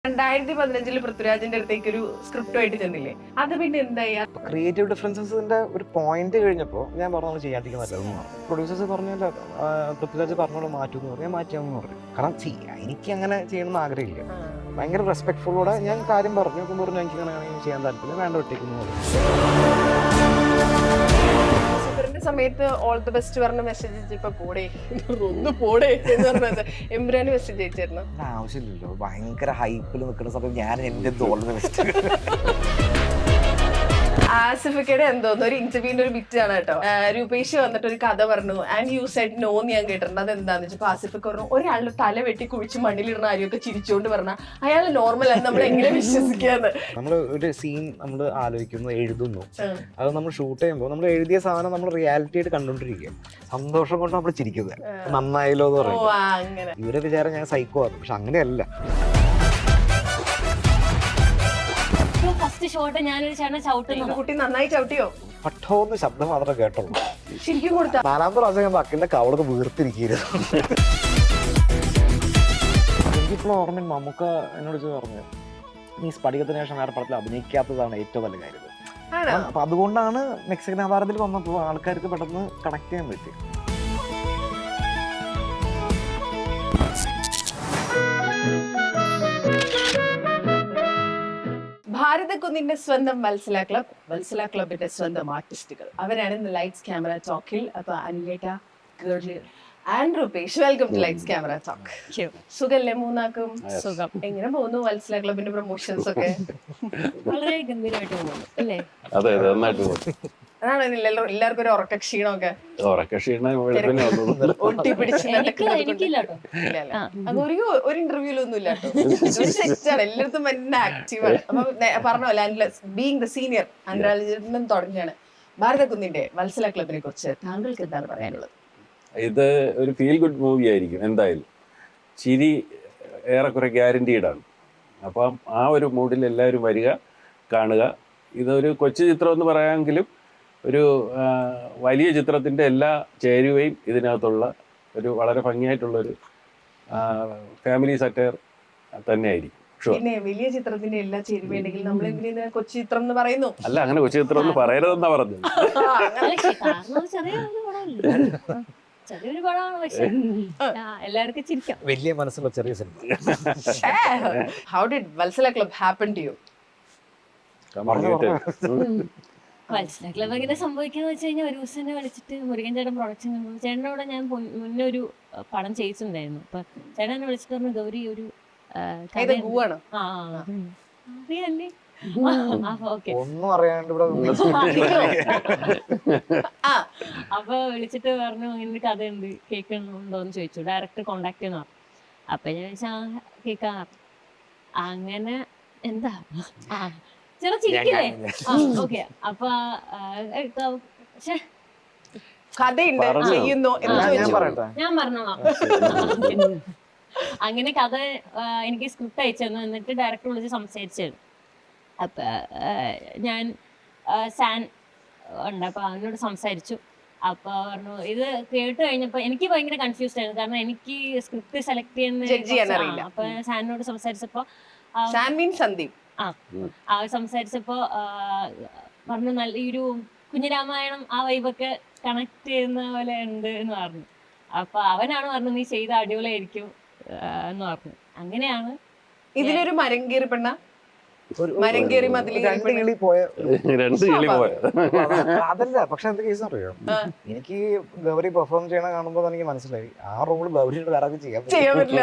2015 പൃഥ്വിരാജിന്റെ അടുത്തേക്ക് ഒരു സ്ക്രിപ്റ്റുമായിട്ട് ചെന്നില്ലേ, അത് പിന്നെ എന്തായി? ക്രിയേറ്റീവ് ഡിഫറൻസസിന്റെ ഒരു പോയിന്റ് കഴിഞ്ഞപ്പോൾ ഞാൻ പറഞ്ഞു നമ്മൾ ചെയ്യാതിരിക്കാൻ നല്ലതെന്ന് പറഞ്ഞു. പ്രൊഡ്യൂസേഴ്സ് പറഞ്ഞല്ലോ പൃഥ്വിരാജ് പറഞ്ഞോട് മാറ്റുമെന്ന് പറഞ്ഞു. ഞാൻ മാറ്റാമെന്ന് പറഞ്ഞു. കാരണം എനിക്ക് അങ്ങനെ ചെയ്യണമെന്ന് ആഗ്രഹമില്ല. ഭയങ്കര റെസ്പെക്ട്ഫുള്ളോടെ ഞാൻ കാര്യം പറഞ്ഞു. അപ്പം പറഞ്ഞു എനിക്ക് അങ്ങനെ ചെയ്യാൻ താല്പര്യം വേണ്ട ഒറ്റയ്ക്കെന്ന് പറഞ്ഞു. സമയത്ത് ഓൾ ദി ബെസ്റ്റ് പറഞ്ഞ മെസ്സേജ് അയച്ചപ്പോ പോടേ ഒന്ന് പോടേ എന്ന് പറഞ്ഞത് എംബ്രാന് മെസ്സേജ് അയച്ചായിരുന്നു. ആവശ്യമില്ലല്ലോ, ഭയങ്കര ഹൈപ്പിൽ നിൽക്കുന്ന സമയം ഞാൻ എന്റെ ഓൾ ദി ബെസ്റ്റ്. ആസിഫിക്കയുടെ എന്തോന്ന് ഒരു ഇന്റർവ്യൂവിന്റെ ഒരു ബിറ്റ് ആണ് കേട്ടോ. രൂപേഷ് വന്നിട്ട് ഒരു കഥ പറഞ്ഞു ആൻഡ് യു സെഡ് നോ എന്ന് ഞാൻ കേട്ടിട്ടുണ്ട്. അത് എന്താന്ന് വെച്ചപ്പോ ആസിഫിക്ക് പറഞ്ഞു ഒരാളുടെ തല വെട്ടി കുഴിച്ച് മണ്ണിലിടുന്ന ആരെയൊക്കെ ചിരിച്ചുകൊണ്ട് പറഞ്ഞാൽ അയാൾ നോർമൽ ആണ്, നമ്മൾ എങ്ങനെ വിശ്വസിക്കാന്ന്. നമ്മൾ ഒരു സീൻ നമ്മൾ ആലോചിക്കുന്നു, എഴുതുന്നു, അത് നമ്മൾ ഷൂട്ട് ചെയ്യുമ്പോൾ നമ്മൾ എഴുതിയ സാധനം നമ്മൾ റിയാലിറ്റി ആയിട്ട് കണ്ടോണ്ടിരിക്കുക. സന്തോഷം കൊണ്ട് നമ്മൾ ചിരിക്കുന്നത് നന്നായല്ലോ എന്ന് പറയുന്നത്. ഇവരെ വിചാരം ഞാൻ സൈക്കോ ആണ്, പക്ഷെ അങ്ങനെയല്ല. ഫസ്റ്റ് ഷോട്ട് ഞാനൊരു ചേട്ടനെ ചവിട്ടുന്നു. കുട്ടി നന്നായി ചവിട്ടിയോ? പട്ടോന്ന് ശബ്ദം മാത്രമേ കേട്ടുള്ളൂ. ശരിക്കും കൊടുത്ത 4ാമത്തെ പ്രാവശ്യം ഞാൻ വക്കിന്റെ കവളൊക്കെ വീർത്തിരിക്കുന്നു. എനിക്കിപ്പോൾ ഓർമ്മ മമ്മൂക്ക എന്നോട് പറഞ്ഞു നീ സ്ഫടികത്തിന് ശേഷം വേറെ പടത്തിൽ അഭിനയിക്കാത്തതാണ് ഏറ്റവും നല്ല കാര്യം. അപ്പൊ അതുകൊണ്ടാണ് മെക്സിക്കൻ ആധാരത്തിൽ വന്നപ്പോൾ ആൾക്കാർക്ക് പെട്ടെന്ന് കണക്ട് ചെയ്യാൻ പറ്റി. ഭാരതകുന്നിന്റെ സ്വന്തം വത്സല ക്ലബ്, വത്സല ക്ലബിന്റെ സ്വന്തം ആർട്ടിസ്റ്റുകൾ, അവരാണ് ഇന്ന് ലൈറ്റ്സ് ക്യാമറ ടോക്കിൽ. അപ്പൊ അനിലേട്ട, and Rupesh, welcome to lights camera talk. സുഖല്ലേ മൂന്നാക്കും? സുഖം. എങ്ങനെ പോകുന്നു വത്സല ക്ലബിന്റെ പ്രൊമോഷൻസ് ഒക്കെ? വളരെ ഗംഭീരമായിട്ട് പോകുന്നു അല്ലേ? അതെ നന്നായിട്ട് പോകും. അതാണ് എല്ലാവർക്കും ഒരു ഉറക്ക ക്ഷീണമൊക്കെ ഒരു ഇന്റർവ്യൂലൊന്നും ഇല്ല കേട്ടോ. സെറ്റാണ്, എല്ലായിടത്തും ഭയങ്കര ആക്റ്റീവാണ്. അപ്പൊ പറഞ്ഞല്ലോ ബീങ് ദ സീനിയർ അൻരാജനും തുടങ്ങിയാണ്. ഭാരതകുന്നിന്റെ വത്സല ക്ലബിനെ കുറിച്ച് താങ്കൾക്ക് എന്താണ് പറയാനുള്ളത്? ഇത് ഒരു ഫീൽ ഗുഡ് മൂവി ആയിരിക്കും എന്തായാലും. ചിരി ഏറെക്കുറെ ഗ്യാരണ്ടീഡാണ്. അപ്പം ആ ഒരു മൂഡിൽ എല്ലാവരും വരിക, കാണുക. ഇതൊരു കൊച്ചു ചിത്രം എന്ന് പറയാമെങ്കിലും ഒരു വലിയ ചിത്രത്തിൻ്റെ എല്ലാ ചേരുവയും ഇതിനകത്തുള്ള ഒരു വളരെ ഭംഗിയായിട്ടുള്ളൊരു ഫാമിലി സറ്റയർ തന്നെയായിരിക്കും. പിന്നെ വലിയ ചിത്രത്തിന്റെ എല്ലാ ചേരുവയുണ്ടെങ്കിൽ നമ്മൾ എന്തിനാ കൊച്ചു ചിത്രം എന്ന് പറയുന്നു? അല്ല, അങ്ങനെ കൊച്ചു ചിത്രം എന്ന് പറയരുതെന്നാ പറഞ്ഞത്. ചെറിയൊരു പടമാണ്, പക്ഷെ എല്ലാവർക്കും ചിരിക്കാം. വലിയ മനസ്സുള്ള ചെറിയ സിനിമ. How did Vatsala club happen to you? Vatsala club എങ്ങനെ സംഭവിക്കാന്ന് വെച്ച് കഴിഞ്ഞാൽ ഒരു ദിവസം എന്നെ വിളിച്ചിട്ട് മുരുകൻ ചേട്ടൻ പ്രൊഡക്ഷൻ ചേട്ടനോടെ ഞാൻ മുന്നേ ഒരു പടം ചെയ്തിട്ടുണ്ടായിരുന്നു. അപ്പൊ ചേട്ടൻ എന്നെ വിളിച്ചിട്ട് പറഞ്ഞു ഗൗരി ഒരു അറിയല്ലേ. ഒന്നും അറിയാണ്ട് അപ്പൊ വിളിച്ചിട്ട് പറഞ്ഞു ഇങ്ങനെ കഥയുണ്ട്, കേൾക്കണുണ്ടോന്ന് ചോദിച്ചു. ഡയറക്ടർ കോണ്ടാക്ട് ചെയ്യുന്ന. അപ്പൊ ഞാൻ ചോദിച്ചാ കേൾക്കാ. അങ്ങനെ എന്താ ചെറു ചിരിക്കില്ലേ? ഓക്കെ. അപ്പൊ ഞാൻ പറഞ്ഞോളാം. അങ്ങനെ കഥ എനിക്ക് സ്ക്രിപ്റ്റ് അയച്ചു തന്നു. എന്നിട്ട് ഡയറക്ടർ വിളിച്ച് സംസാരിച്ചായിരുന്നു. അപ്പൊ ഞാൻ സാൻ ഉണ്ട്, അപ്പൊ അവനോട് സംസാരിച്ചു. അപ്പൊ പറഞ്ഞു ഇത് കേട്ട് കഴിഞ്ഞപ്പോ എനിക്ക് ഭയങ്കര കൺഫ്യൂസ്ഡ് ആയിരുന്നു. കാരണം എനിക്ക് സ്ക്രിപ്റ്റ് സെലക്ട് ചെയ്യുന്ന. അപ്പൊ സാനിനോട് സംസാരിച്ചപ്പോ സംസാരിച്ചപ്പോ പറഞ്ഞു നല്ല ഈ ഒരു കുഞ്ഞിരാമായണം ആ വൈബൊക്കെ കണക്ട് ചെയ്യുന്ന പോലെ ഉണ്ട് എന്ന് പറഞ്ഞു. അപ്പൊ അവനാണ് പറഞ്ഞു നീ ചെയ്ത അടിപൊളിയായിരിക്കും എന്ന് പറഞ്ഞു. അങ്ങനെയാണ് ഇതിലൊരു മരം കയറി പെണ്ണ അതല്ല. പക്ഷെ എന്ത് കേസ് അറിയോ, എനിക്ക് ഗൗരി പെർഫോം ചെയ്യണ കാണുമ്പോ എനിക്ക് മനസ്സിലായി ആ റോള് ഗൗരിയുടെ വേറെ ചെയ്യാൻ പറ്റില്ല.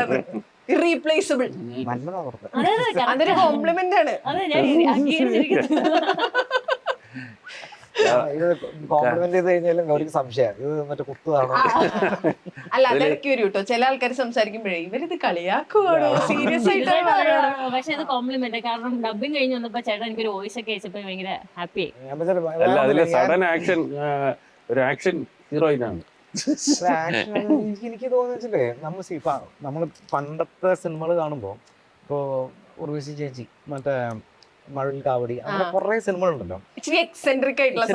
ഇറീപ്ലേസബിൾ. നല്ലതാ പറഞ്ഞത്. അതൊരു കോംപ്ലിമെന്റ് ആണ്. കോംപ്ലിമെന്റ് ചെയ്ത് കഴിഞ്ഞാലും ഗൗരിക്ക് സംശയം ഇത് മറ്റേ കുത്തുതാണോ. അല്ല അതൊക്കെ വരും കേട്ടോ. ചില ആൾക്കാർ സംസാരിക്കുമ്പോഴേ ഇവരിത് കളിയാക്കുവാണോ സീരിയസ് ആയിട്ട്. പക്ഷെ അത് കോംപ്ലിമെന്റ്. കാരണം ഡബിങ് കഴിഞ്ഞ് വന്നപ്പോ ചേട്ടൻ എനിക്കൊരു വോയിസ് ഒക്കെ അയച്ചപ്പോ ഭയങ്കര ഹാപ്പി ആയി. സഡൻ ആക്ഷൻ, ഒരു ആക്ഷൻ ഹീറോയിനാണ്. എനിക്ക് തോന്നിച്ചില്ലേ നമ്മള് പണ്ടത്തെ സിനിമകൾ കാണുമ്പോ ഇപ്പോ ഉർവശി ചേച്ചി, മറ്റേ മഴവിൽ കാവടി, അങ്ങനെ കുറെ സിനിമകളുണ്ടല്ലോ എക്സെൻട്രിക് ആയിട്ടുള്ള.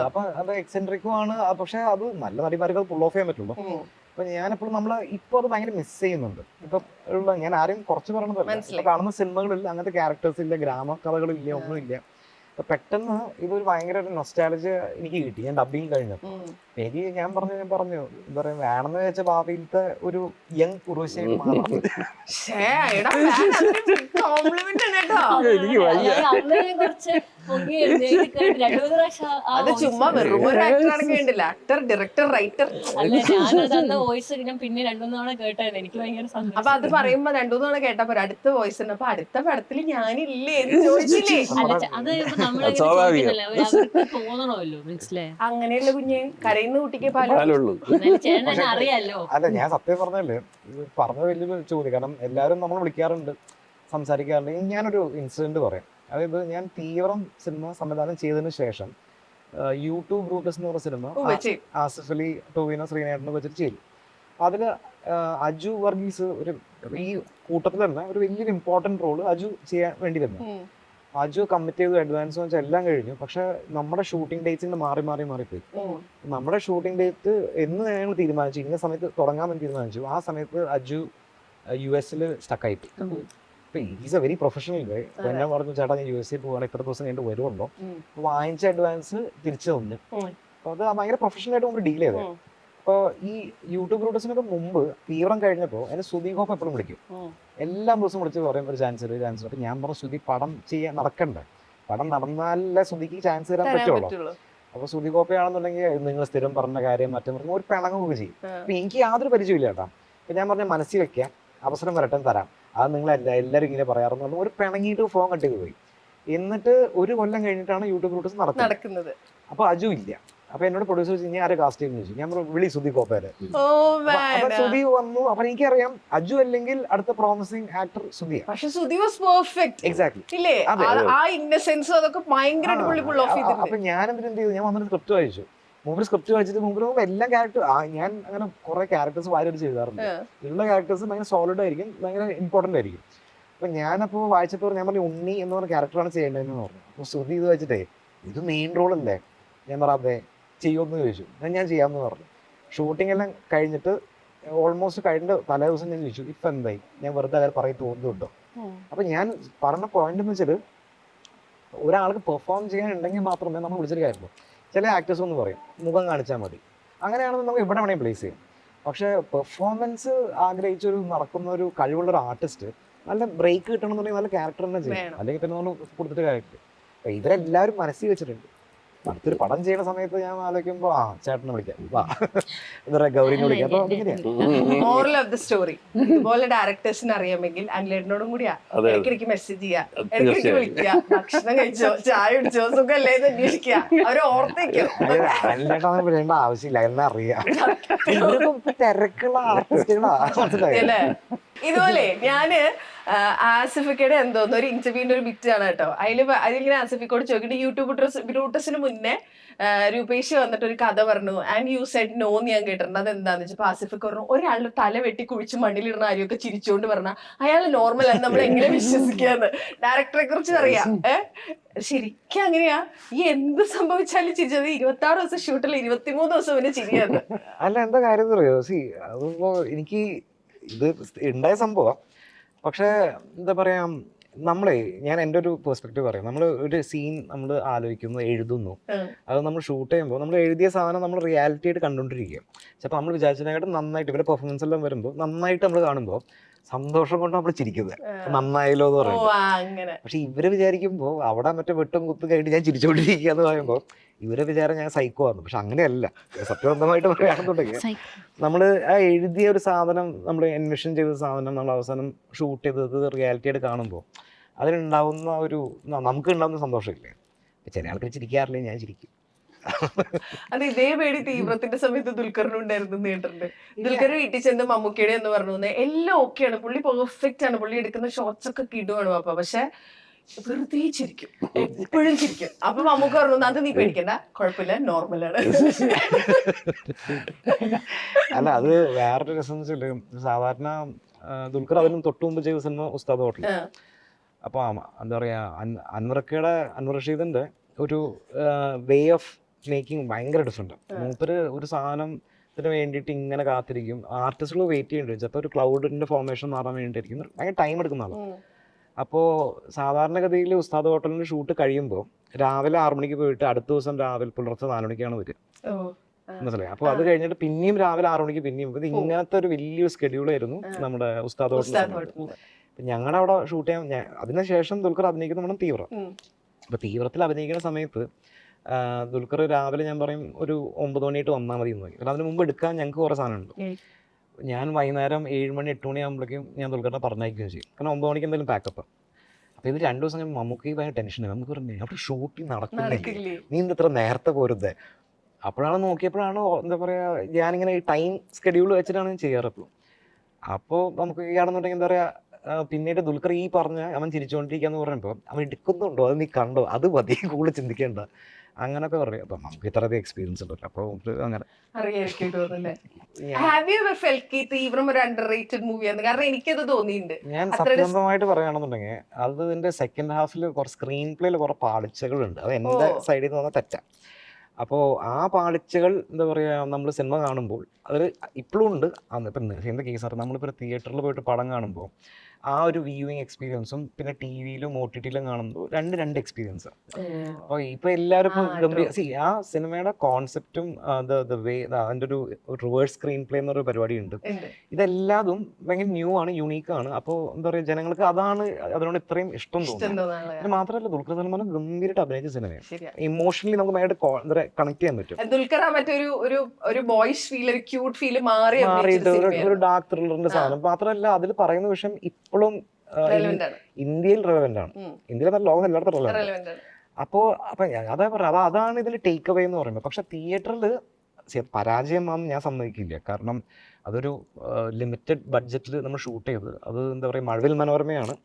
അപ്പൊ അത് എക്സെൻട്രിക്കും ആണ്. പക്ഷെ അത് നല്ല നടിമാർക്ക് അത് പുൾ ഓഫ് ചെയ്യാൻ പറ്റുള്ളൂ. അപ്പൊ ഞാനെപ്പോഴും നമ്മള് ഇപ്പൊ അത് ഭയങ്കര മിസ് ചെയ്യുന്നുണ്ട്. ഇപ്പൊ ഉള്ള ഞാൻ ആരെയും കുറച്ച് പറയണതല്ല, ഇപ്പൊ മനസ്സിലായി. കാണുന്ന സിനിമകളിൽ അങ്ങനത്തെ ക്യാരക്ടേഴ്സ് ഇല്ല, ഗ്രാമ കഥകളില്ല, ഒന്നുമില്ല. അപ്പൊ പെട്ടെന്ന് ഇതൊരു ഭയങ്കര ഒരു നൊസ്റ്റാളജി എനിക്ക് കിട്ടി ഞാൻ ഡബിങ് കഴിഞ്ഞപ്പോൾ. എനിക്ക് ഞാൻ പറഞ്ഞു എന്താ പറയാ, വേണമെന്ന് വെച്ച ഭാവിയിലത്തെ ഒരു യങ് ഉർവശിയായിട്ട് മാറണം. കോംപ്ലിമെന്റ് ആണ് കേട്ടോ. എനിക്ക് വയ്യ. അന്നേരം കുറച്ച് പൊങ്ങി എഴുന്നേറ്റ് 2-3 പ്രാവശ്യം ആ അത് voice ചുമ്മാ വെറും ഒരു ആക്ടറാണെങ്കിൽ വേണ്ടില്ല, ആക്ടർ, ഡയറക്ടർ, റൈറ്റർ. അല്ല ഞാനത് അന്ന് വോയിസ് ഞാൻ പിന്നെ 2-3 തവണ കേട്ടായിരുന്നു. എനിക്ക് ഭയങ്കര സന്തോഷം. അപ്പൊ അത് പറയുമ്പോ 2-3 തവണ കേട്ടപ്പോ അടുത്ത വോയിസ് ഉണ്ട്. അപ്പൊ അടുത്ത പടത്തിൽ ഞാനില്ലേ എന്ന് ചോദിച്ചില്ലേ? അല്ല അത് ഇപ്പൊ നമ്മളങ്ങനെ സ്വാഭാവികം. ചോദിക്കുന്നില്ല, അവർക്ക് തോന്നണമല്ലോ. മനസ്സിലായോ? അങ്ങനെയുള്ള കുഞ്ഞ് കരയുന്ന കുട്ടിക്ക് പാലും. പാലുള്ളൂ. എന്നാലും ചേട്ടൻ തന്നെ അറിയാലോ. അല്ല ഞാൻ സത്യം പറഞ്ഞല്ലേ, ഇത് പറഞ്ഞ വലിയൊരു ചോദ്യം. കാരണം എല്ലാവരും നമ്മൾ വിളിക്കാറുണ്ട്, സംസാരിക്കാറുണ്ട്. ഞാനൊരു ഇൻസിഡന്റ് പറയാം. അതായത് ഞാൻ തീവ്രം സിനിമ സംവിധാനം ചെയ്തതിന് ശേഷം യൂട്യൂബ് ബ്രൂട്ടസ് എന്ന് പറഞ്ഞ സിനിമ ആസിഫ് അലി, ടോവിനോ, ശ്രീനേട്ടനെ വെച്ചിട്ട് ചെയ്തു. അതിൽ അജു വർഗീസ് ഒരു ഈ കൂട്ടത്തിൽ തന്നെ ഒരു വലിയൊരു ഇമ്പോർട്ടൻറ്റ് റോള് അജു ചെയ്യാൻ വേണ്ടി വരുന്നു. അജു കമ്മിറ്റ് ചെയ്തു, അഡ്വാൻസ് വെച്ചാൽ എല്ലാം കഴിഞ്ഞു. പക്ഷെ നമ്മുടെ ഷൂട്ടിംഗ് ഡേറ്റ്സ് മാറിപ്പോയി. നമ്മുടെ ഷൂട്ടിംഗ് ഡേറ്റ് എന്ന് ഞങ്ങൾ തീരുമാനിച്ചു, ഇന്ന സമയത്ത് തുടങ്ങാമെന്ന് തീരുമാനിച്ചു. ആ സമയത്ത് അജു US സ്റ്റക്കായി പോയി. ഈസ് എ വെരി പ്രൊഫഷണൽ ഗൈ. ഞാൻ പറഞ്ഞു, ചേട്ടാ ഞാൻ US പോവാണ്, ഇത്ര ദിവസം കഴിഞ്ഞിട്ട് വരുമല്ലോ, വാങ്ങിച്ച അഡ്വാൻസ് തിരിച്ചു തന്നു. അപ്പൊ അത് ഭയങ്കര പ്രൊഫഷണൽ ആയിട്ട് നമുക്ക് ഡീൽ ചെയ്തത്. അപ്പോൾ ഈ യൂട്യൂബ് ബ്രൂട്ടസിനൊക്കെ മുമ്പ് തീവ്രം കഴിഞ്ഞപ്പോൾ എന്നെ സുധി ഗോപ്പ് എപ്പോഴും വിളിക്കും. എല്ലാ ദിവസവും വിളിച്ച് പറയും ഒരു ചാൻസ്. അപ്പൊ ഞാൻ പറഞ്ഞു, സുധി പടം ചെയ്യാൻ നടക്കണ്ടേ, പടം നടന്നാലേ സുധിക്ക് ചാൻസ് തരാൻ പറ്റുള്ളൂ. അപ്പൊ സുധി ഗോപ്പയാണെന്നുണ്ടെങ്കിൽ നിങ്ങൾ സ്ഥിരം പറഞ്ഞ കാര്യം മറ്റും പറഞ്ഞ ഒരു പിണങ്ങുകയൊക്കെ ചെയ്യും. അപ്പൊ എനിക്ക് യാതൊരു പരിചയമില്ല കേട്ടോ. അപ്പൊ ഞാൻ പറഞ്ഞ മനസ്സിൽ വെക്കാം, അവസരം വരട്ടെ തരാം, അത് നിങ്ങൾ എല്ലാവരും ഇങ്ങനെ പറയാറെന്ന് ഒരു പിണങ്ങിയിട്ട് ഫോൺ കട്ട് ചെയ്ത് പോയി. എന്നിട്ട് 1 കൊല്ലം കഴിഞ്ഞിട്ടാണ് യൂട്യൂബ് ബ്രൂട്ടസ് നടക്കുന്നത്. അപ്പൊ അജു ഇല്ല. അപ്പൊ എന്നോട് പ്രൊഡ്യൂസർ ചോദിച്ചു, ഞാൻ ആരെ കാസ്റ്റ് ചെയ്യുന്നു ചോദിച്ചു. ഞാൻ വിളി സുധി കോപ്പേരെ. അപ്പൊ സുധി വന്നു. അപ്പൊ എനിക്കറിയാം അജു അല്ലെങ്കിൽ അടുത്ത പ്രോമിസിംഗ് ആക്ടർ സുധിയാണ്. പക്ഷെ സുധി വാസ് പെർഫെക്റ്റ്. എക്സാക്ട്ലി. ഇല്ലേ? ആ ഇന്നസെൻസും അതൊക്കെ ഭയങ്കരമായിട്ട് പുള്ളി പുൾ ഓഫ് ചെയ്തിട്ടുണ്ട്. അപ്പൊ ഞാൻ എന്ത് ചെയ്തു, ഞാൻ വന്നിട്ട് സ്ക്രിപ്റ്റ് വായിച്ചു. മൂപ്പര് സ്ക്രിപ്റ്റ് വായിച്ചിട്ട് മൂപ്പര് എല്ലാ ക്യാരക്ടർ, ഞാൻ അങ്ങനെ കുറെ ക്യാരക്ടേഴ്സ് വാരി ചെയ്താറുണ്ട്. ഉള്ള ക്യാരക്ടേഴ്സ് ഭയങ്കര സോളിഡ് ആയിരിക്കും, ഭയങ്കര ഇമ്പോർട്ടന്റ് ആയിരിക്കും. അപ്പൊ ഞാനപ്പോ വായിച്ചപ്പോൾ ഞാൻ പറഞ്ഞു, ഉണ്ണി എന്ന് പറഞ്ഞ ക്യാരക്ടറാണ് ചെയ്യേണ്ടതെന്ന് പറഞ്ഞു. അപ്പൊ സുധി ഇത് വെച്ചിട്ടേ, ഇത് മെയിൻ റോൾ അല്ലേ? ഞാൻ പറയാതെ ചെയ്യുമെന്ന് ചോദിച്ചു. ഞാൻ ചെയ്യാമെന്ന് പറഞ്ഞു. ഷൂട്ടിംഗ് എല്ലാം കഴിഞ്ഞിട്ട് ഓൾമോസ്റ്റ് കഴിഞ്ഞ തലേ ദിവസം ഞാൻ ചോദിച്ചു, ഇപ്പൊ എന്തായി, ഞാൻ വെറുതെ കാര്യം പറയും തോന്നുന്നുണ്ടോ? അപ്പൊ ഞാൻ പറഞ്ഞ പോയിന്റ് എന്ന് വെച്ചാൽ, ഒരാൾക്ക് പെർഫോം ചെയ്യാനുണ്ടെങ്കിൽ മാത്രമേ നമ്മൾ വിളിച്ചൊരു കാര്യമുള്ളൂ. ചില ആക്ടേഴ്സ് ഒന്ന് പറയും മുഖം കാണിച്ചാൽ മതി, അങ്ങനെയാണെന്ന് നമുക്ക് എവിടെ വേണമെങ്കിൽ പ്ലേസ് ചെയ്യും. പക്ഷെ പെർഫോമൻസ് ആഗ്രഹിച്ചൊരു നടക്കുന്ന ഒരു കഴിവുള്ള ഒരു ആർട്ടിസ്റ്റ് നല്ല ബ്രേക്ക് കിട്ടണമെന്നുണ്ടെങ്കിൽ നല്ല ക്യാരക്ടർ തന്നെ ചെയ്യും, അല്ലെങ്കിൽ പിന്നെ നമ്മൾ കൊടുത്തിട്ട് ക്യാരക്ടർ. അപ്പൊ ഇവരെല്ലാവരും മനസ്സിൽ വെച്ചിട്ടുണ്ട്. അടുത്തൊരു പടം ചെയ്യുന്ന സമയത്ത് ഞാൻ ആലോചിക്കുമ്പോ ചേട്ടനെ വിളിക്കാം, വാ എന്താ ഗൗരിനെ വിളിക്കാം. അപ്പൊ അങ്ങനെയാണ് മോറൽ ഓഫ് ദി സ്റ്റോറി. ഇതുപോലെ ഡയറക്ടേഴ്സിന് അറിയാമെങ്കിൽ അനിലേട്ടനോടും കൂടിയാ ഇടയ്ക്കിടയ്ക്ക് മെസ്സേജ് ചെയ്യാ, ഇടയ്ക്കിടയ്ക്ക് വിളിക്കുക, ഭക്ഷണം കഴിച്ചോ, ചായ കുടിച്ചോ, സുഖല്ലേ എന്ന് അന്വേഷിക്കുക. അവര് ഓർത്തേക്കും. അനിലേട്ടാന്ന് പറയേണ്ട ആവശ്യമില്ല, എന്നെ അറിയാം. തിരക്കുള്ള ആർട്ടിസ്റ്റുകളാ. ഇതുപോലെ ഞാന് ആസിഫിക്കയുടെ എന്തോന്ന് ഒരു ഇന്റർവ്യൂവിന്റെ ഒരു ബിറ്റാണ് കേട്ടോ. അതിലിങ്ങനെ ആസിഫിക്കോട് ചോദിക്കട്ടെ, യൂട്യൂബ് ബ്രൂട്ടസിന് മുന്നേ രൂപേഷ് വന്നിട്ട് ഒരു കഥ പറഞ്ഞു, ആൻഡ് യു സെഡ് നോ എന്ന് ഞാൻ കേട്ടിട്ടുണ്ട്. അതെന്താന്ന് വെച്ചാൽ ആസിഫിക്ക് പറഞ്ഞു, ഒരാളുടെ തല വെട്ടി കുഴിച്ച് മണ്ണിലിടുന്ന ആരെയൊക്കെ ചിരിച്ചുകൊണ്ട് പറഞ്ഞാൽ അയാൾ നോർമൽ ആണ്, നമ്മൾ എങ്ങനെ വിശ്വസിക്കാന്ന്. ഡയറക്ടറെ കുറിച്ച് അറിയാം. ശരിക്കും അങ്ങനെയാ? ഈ എന്ത് സംഭവിച്ചാലും ചിരിച്ചത് 26 ദിവസം ഷൂട്ടിൽ 23 ദിവസം പിന്നെ ചിരിയാണ്. അല്ല എന്താ കാര്യം എന്ന് അറിയോ, അതിപ്പോ എനിക്ക് ഇത് ഉണ്ടായ സംഭവം. പക്ഷെ എന്താ പറയാ, നമ്മളെ ഞാൻ എൻ്റെ ഒരു പെർസ്പെക്റ്റീവ് പറയാം. നമ്മൾ ഒരു സീൻ നമ്മൾ ആലോചിക്കുന്നു, എഴുതുന്നു, അത് നമ്മൾ ഷൂട്ട് ചെയ്യുമ്പോൾ നമ്മൾ എഴുതിയ സാധനം നമ്മൾ റിയാലിറ്റി ആയിട്ട് കണ്ടുകൊണ്ടിരിക്കുക. ചിലപ്പോൾ നമ്മൾ വിചാരിച്ചതിനെക്കാട്ടും നന്നായിട്ട് ഇവരുടെ പെർഫോമൻസ് എല്ലാം വരുമ്പോൾ നന്നായിട്ട് നമ്മൾ കാണുമ്പോൾ സന്തോഷം കൊണ്ട് നമ്മൾ ചിരിക്കുന്നത്, നന്നായല്ലോ എന്ന് പറയുന്നത്. പക്ഷെ ഇവര് വിചാരിക്കുമ്പോൾ അവിടെ മറ്റേ വെട്ടും കുത്തും കഴിഞ്ഞിട്ട് ഞാൻ ചിരിച്ചുകൊണ്ടിരിക്കുക എന്ന് പറയുമ്പോൾ ഇവരെ വിചാരം ഞാൻ സൈക്കോ ആണ്. പക്ഷെ അങ്ങനെയല്ല. സത്യബന്ധമായിട്ട് പറയുകയാണെന്നുണ്ടെങ്കിൽ നമ്മൾ ആ എഴുതിയ ഒരു സാധനം, നമ്മൾ എൻവിഷൻ ചെയ്ത സാധനം നമ്മൾ അവസാനം ഷൂട്ട് ചെയ്തത് റിയാലിറ്റി ആയിട്ട് കാണുമ്പോൾ അതിനുണ്ടാവുന്ന ഒരു നമുക്ക് ഉണ്ടാവുന്ന സന്തോഷമില്ലേ. ചില ആൾക്കാർ ചിരിക്കാറില്ല, ഞാൻ ചിരിക്കും. അത് ഇതേ പേടി തീവ്രത്തിന്റെ സമയത്ത് ദുൽഖറിനുണ്ടായിരുന്നു കേട്ടിട്ടുണ്ട്. ദുൽഖർ വീട്ടിൽ ചെന്ന് മമ്മൂക്കയുടെ എന്ന് പറഞ്ഞു, എല്ലാം ഓക്കെയാണ്, പുള്ളി പെർഫെക്റ്റ് ആണ്, പുള്ളി എടുക്കുന്ന ഷോർട്സ് ഒക്കെ കിടുവാണ് പാപ്പ, പക്ഷെ വെറുതെ ചിരിക്കും, എപ്പോഴും ചിരിക്കും. അപ്പൊ മമ്മൂക്ക പറഞ്ഞു, അത് നീ പേടിക്കണ്ട, കുഴപ്പമില്ല, നോർമലാണ്. അല്ല അത് വേറൊരു രസം വെച്ചാല്, സാധാരണ ദുൽഖർ അതിനും തൊട്ടു മുമ്പ് ചെയ്ത സിനിമ ഉസ്താദ് ഹോട്ടൽ. അപ്പൊ എന്താ പറയാ, അൻവർ റഷീദിന്റെ ഒരു വേ ഓഫ് മേക്കിംഗ് ഭയങ്കര ഡിഫറെന്റ്. മൂപ്പര് ഒരു സാധനം ഇതിന് വേണ്ടിയിട്ട് ഇങ്ങനെ കാത്തിരിക്കും. ആർട്ടിസ്റ്റുകൾ വെയിറ്റ് ചെയ്യേണ്ടി വരും. ചിലപ്പോൾ ഒരു ക്ലൗഡിൻ്റെ ഫോർമേഷൻ മാറാൻ വേണ്ടിയിരിക്കും. ഭയങ്കര ടൈം എടുക്കുന്നതാണ്. അപ്പോൾ സാധാരണഗതിയിൽ ഉസ്താദ് ഹോട്ടലിൻ്റെ ഷൂട്ട് കഴിയുമ്പോൾ രാവിലെ 6 മണിക്ക് പോയിട്ട് അടുത്ത ദിവസം രാവിലെ പുലർച്ചെ 4 മണിക്കാണ് വരിക. മനസ്സിലായി? അപ്പോൾ അത് കഴിഞ്ഞിട്ട് പിന്നെയും രാവിലെ 6 മണിക്ക് പിന്നെയും ഇത് ഇങ്ങനത്തെ ഒരു വലിയൊരു സ്കെഡ്യൂളായിരുന്നു നമ്മുടെ ഉസ്താദ് ഹോട്ടൽ. ഞങ്ങളുടെ അവിടെ ഷൂട്ട് ചെയ്യാൻ അതിനുശേഷം ദുൽഖർ അഭിനയിക്കുന്ന നമ്മുടെ തീവ്രം. അപ്പോൾ തീവ്രത്തിൽ അഭിനയിക്കുന്ന സമയത്ത് ദുൽഖർ രാവിലെ ഞാൻ പറയും ഒരു 9 മണിയായിട്ട് വന്നാൽ മതി എന്ന് പറയും. കാരണം അതിന് മുമ്പ് എടുക്കാൻ ഞങ്ങൾക്ക് കുറേ സാധനമുണ്ട്. ഞാൻ വൈകുന്നേരം 7 മണി 8 മണി ആകുമ്പോഴേക്കും ഞാൻ ദുൽഖറിനെ പറഞ്ഞയക്കുകയും ചെയ്യും. കാരണം 9 മണിക്ക് എന്തെങ്കിലും പാക്കപ്പ്. അപ്പോൾ ഇത് 2 ദിവസം കഴിയുമ്പോൾ നമുക്ക് ഭയങ്കര ടെൻഷനാണ്. നമുക്ക് പറഞ്ഞു അവിടെ ഷൂട്ടിങ് നടക്കുന്നില്ലേ, നീ ഇത്ര നേരത്തെ പോരുതേ. അപ്പോഴാണ് നോക്കിയപ്പോഴാണ് എന്താ പറയുക, ഞാനിങ്ങനെ ഈ ടൈം സ്കെഡ്യൂൾ വെച്ചിട്ടാണ് ഞാൻ ചെയ്യാറ് എപ്പോഴും. അപ്പോൾ നമുക്ക് ഇയാണെന്നുണ്ടെങ്കിൽ എന്താ പറയുക, പിന്നീട് ദുൽഖർ ഈ പറഞ്ഞ അവൻ ചിരിച്ചുകൊണ്ടിരിക്കാന്ന് പറഞ്ഞപ്പോൾ അവൻ എടുക്കുന്നുണ്ടോ, അത് നീ കണ്ടോ, അത് മതി, കൂടുതൽ ചിന്തിക്കേണ്ട, അങ്ങനൊക്കെ പറയും. അപ്പം നമുക്ക് ഇത്രയധികം എക്സ്പീരിയൻസ് ഉണ്ടല്ലോ. അപ്പോൾ അങ്ങനെ ഞാൻ സത്യസന്ധമായിട്ട് പറയുകയാണെന്നുണ്ടെങ്കിൽ അത് ഇതിന്റെ സെക്കൻഡ് ഹാഫിൽ കുറച്ച് സ്ക്രീൻ പ്ലേയിൽ കുറെ പാളിച്ചകളുണ്ട്. അത് എൻ്റെ സൈഡിൽ നിന്ന് പറഞ്ഞാൽ തെറ്റാ. അപ്പോൾ ആ പാളിച്ചകൾ എന്താ പറയുക, നമ്മൾ സിനിമ കാണുമ്പോൾ അതിൽ ഇപ്പോഴും ഉണ്ട്. അന്ന് ഇപ്പം എൻ്റെ കേസാണ്, നമ്മളിപ്പോൾ തിയേറ്ററിൽ പോയിട്ട് പടം കാണുമ്പോൾ ആ ഒരു വ്യൂയിങ് എക്സ്പീരിയൻസും പിന്നെ ടി വിയിലും OTT-ലും കാണുമ്പോൾ രണ്ട് എക്സ്പീരിയൻസാണ്. അപ്പോൾ ഇപ്പോൾ എല്ലാവരും ഇപ്പം ഗംഭീര ആ സിനിമയുടെ കോൺസെപ്റ്റും വേ അതിൻ്റെ ഒരു റിവേഴ്സ് സ്ക്രീൻ പ്ലേ എന്നൊരു പരിപാടിയുണ്ട്. ഇതെല്ലാതും ഭയങ്കര ന്യൂ ആണ്, യുണീക്കാണ്. അപ്പോൾ എന്താ പറയുക, ജനങ്ങൾക്ക് അതാണ് അതിനോട് ഇത്രയും ഇഷ്ടം തോന്നുന്നത്. പിന്നെ മാത്രമല്ല ദുൽഖർ സൽമാൻ ഗംഭീരമായിട്ട് അഭിനയിച്ച സിനിമയാണ്. ഇമോഷണലി നമുക്ക് ഭയങ്കര കണക്ട് ചെയ്യാൻ പറ്റും. ദുൽഖർ ഒരു ബോയ്സ് ഫീൽ, ഒരു ക്യൂട്ട് ഫീൽ മാറിയിട്ട് ഒരു ഡാർക്ക് ത്രില്ലറിന്റെ സാധനം. മാത്രമല്ല അതിൽ പറയുന്ന വിഷയം ഇപ്പോഴും ഇന്ത്യയിൽ റെലവെന്റ് ആണ്. ഇന്ത്യയിലെ ലോകം എല്ലായിടത്തും റെലവെന്റ് ആണ്. അപ്പോൾ അതാ പറഞ്ഞത്, അതാണ് ഇതിൽ ടേക്ക് അവേ എന്ന് പറയുന്നത്. പക്ഷെ തിയേറ്ററിൽ പരാജയമാണെന്ന് ഞാൻ സമ്മതിക്കില്ല. കാരണം അതൊരു ലിമിറ്റഡ് ബഡ്ജറ്റിൽ നമ്മൾ ഷൂട്ട് ചെയ്തത്. അത് എന്താ പറയുക, മഴവിൽ മനോരമയാണ്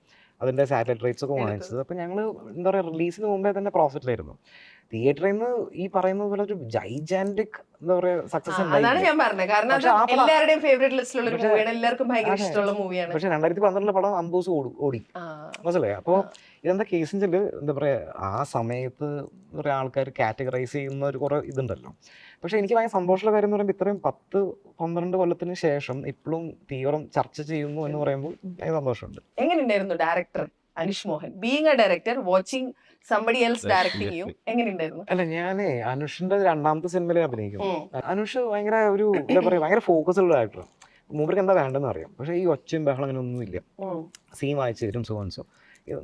അതിൻ്റെ സാറ്റലൈറ്റ് റൈറ്റ്സ് ഒക്കെ വാങ്ങിച്ചത്. അപ്പോൾ ഞങ്ങൾ എന്താ പറയുക, റിലീസിന് മുമ്പേ തന്നെ പ്രോഫിറ്റിലായിരുന്നു. തിയേറ്ററിൽ നിന്ന് ഈ പറയുന്നത് പോലെ ഒരു ജൈജാന്റിക് എന്താ പറയുക സക്സസ് അതാണ് ഞാൻ പറഞ്ഞത്. കാരണം എല്ലാവരുടെയും ഫേവറേറ്റ് ലിസ്റ്റിലുള്ള ഒരു മൂവിയാണ്, എല്ലാവർക്കും ഭയങ്കര ഇഷ്ടമുള്ള മൂവിയാണ്. പക്ഷെ 2012 പടം 50 ദിവസം ഓടി, മനസ്സിലായി? അപ്പോൾ ഇതെന്താ കേസെന്ന് വെച്ചാൽ എന്താ പറയുക, ആ സമയത്ത് എന്താ പറയുക ആൾക്കാർ കാറ്റഗറൈസ് ചെയ്യുന്ന ഒരു കുറേ ഇതുണ്ടല്ലോ. പക്ഷെ എനിക്ക് ഭയങ്കര സന്തോഷമുള്ള കാര്യം എന്ന് പറയുമ്പോൾ ഇത്രയും 10-12 കൊല്ലത്തിന് ശേഷം ഇപ്പോഴും തീവ്രം ചർച്ച ചെയ്യുന്നു എന്ന് പറയുമ്പോൾ ഭയങ്കര സന്തോഷമുണ്ട്. എങ്ങനെയുണ്ടായിരുന്നു director Anush Mohan, being a director, watching somebody else directing you, എങ്ങനെയുണ്ടായിരുന്നു? അല്ല, ഞാൻ അനുഷിന്റെ 2ാമത്തെ സിനിമയിൽ അഭിനയിക്കുന്നു. അനുഷ് ഭയങ്കര ഒരു എന്താ പറയുക, ഭയങ്കര ഫോക്കസ്ഡുള്ള ഡയറക്ടർ. മൂപ്പർക്ക് എന്താ വേണ്ടെന്ന് അറിയാം. പക്ഷെ ഈ ഒച്ചയും ബഹളം അങ്ങനെ ഒന്നുമില്ല. സീൻ വായിച്ചു തരും, സോൻസോ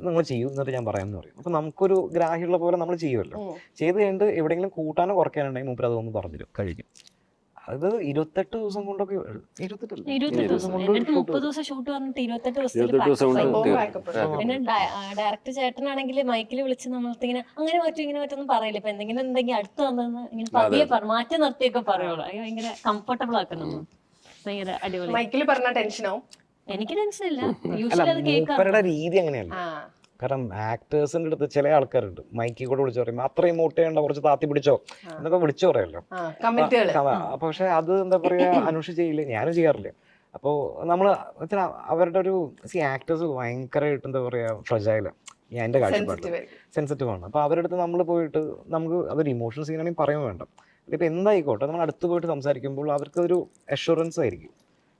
നിങ്ങൾ ചെയ്യും എന്നിട്ട് ഞാൻ പറയാമെന്ന് പറയും. അപ്പൊ നമുക്കൊരു ഗ്രാഹ്യമുള്ള പോലെ നമ്മൾ ചെയ്യുമല്ലോ. ചെയ്ത് കഴിഞ്ഞിട്ട് എവിടെയെങ്കിലും കൂട്ടാനോ കുറയ്ക്കാനുണ്ടെങ്കിൽ മൂപ്പർ അതൊന്നും പറഞ്ഞു തരും, കഴിഞ്ഞു. അത് 28 ദിവസം കൊണ്ടൊക്കെ 28 ദിവസം 30 ദിവസം ഷൂട്ട് പറഞ്ഞിട്ട് 28 ദിവസത്തിൽ. പിന്നെ ഡയറക്ടർ ചേട്ടനാണെങ്കിൽ മൈക്കിൽ വിളിച്ച് നമ്മളിങ്ങനെ അങ്ങനെ പറ്റും ഇങ്ങനെ പറ്റും പറയില്ല. ഇപ്പൊ എന്തെങ്കിലും അടുത്ത് വന്നെന്ന് ഇങ്ങനെ പതിയെ മാറ്റി നിർത്തിയൊക്കെ പറയുള്ളൂ. ഭയങ്കര കംഫർട്ടബിൾ ആക്കണം, ഭയങ്കര അടിപൊളി. മൈക്കിൽ പറഞ്ഞ ടെൻഷനാവും. എനിക്ക് ടെൻഷൻ ഇല്ല, യൂഷ്വലി അത് കേൾക്കാറുണ്ട്. രീതി അങ്ങനെയല്ല. കാരണം ആക്ടേഴ്സിന്റെ അടുത്ത് ചില ആൾക്കാരുണ്ട് മൈക്കിൽ കൂടെ വിളിച്ചു പറയുമ്പോൾ അത്രയും മോട്ട് ചെയ്യണ്ട, കുറച്ച് താത്തി പിടിച്ചോ എന്നൊക്കെ വിളിച്ചു പറയല്ലോ. പക്ഷെ അത് എന്താ പറയാ, അനുഷ് ചെയ്യില്ല, ഞാനും ചെയ്യാറില്ല. അപ്പോൾ നമ്മൾ അവരുടെ ഒരു ആക്ടേഴ്സ് ഭയങ്കരമായിട്ട് എന്താ പറയാ ഫ്രജൈലാണ്. ഞാൻ എൻ്റെ കാഴ്ചപ്പാടിൽ സെൻസിറ്റീവ് ആണ്. അപ്പോൾ അവരുടെ അടുത്ത് നമ്മൾ പോയിട്ട് നമുക്ക് അതൊരു ഇമോഷണൽ സീനാണെങ്കിൽ പറയുമ്പോൾ വേണ്ട, ഇപ്പം എന്തായിക്കോട്ടെ നമ്മൾ അടുത്ത് പോയിട്ട് സംസാരിക്കുമ്പോൾ അവർക്ക് ഒരു അഷുറൻസ് ആയിരിക്കും.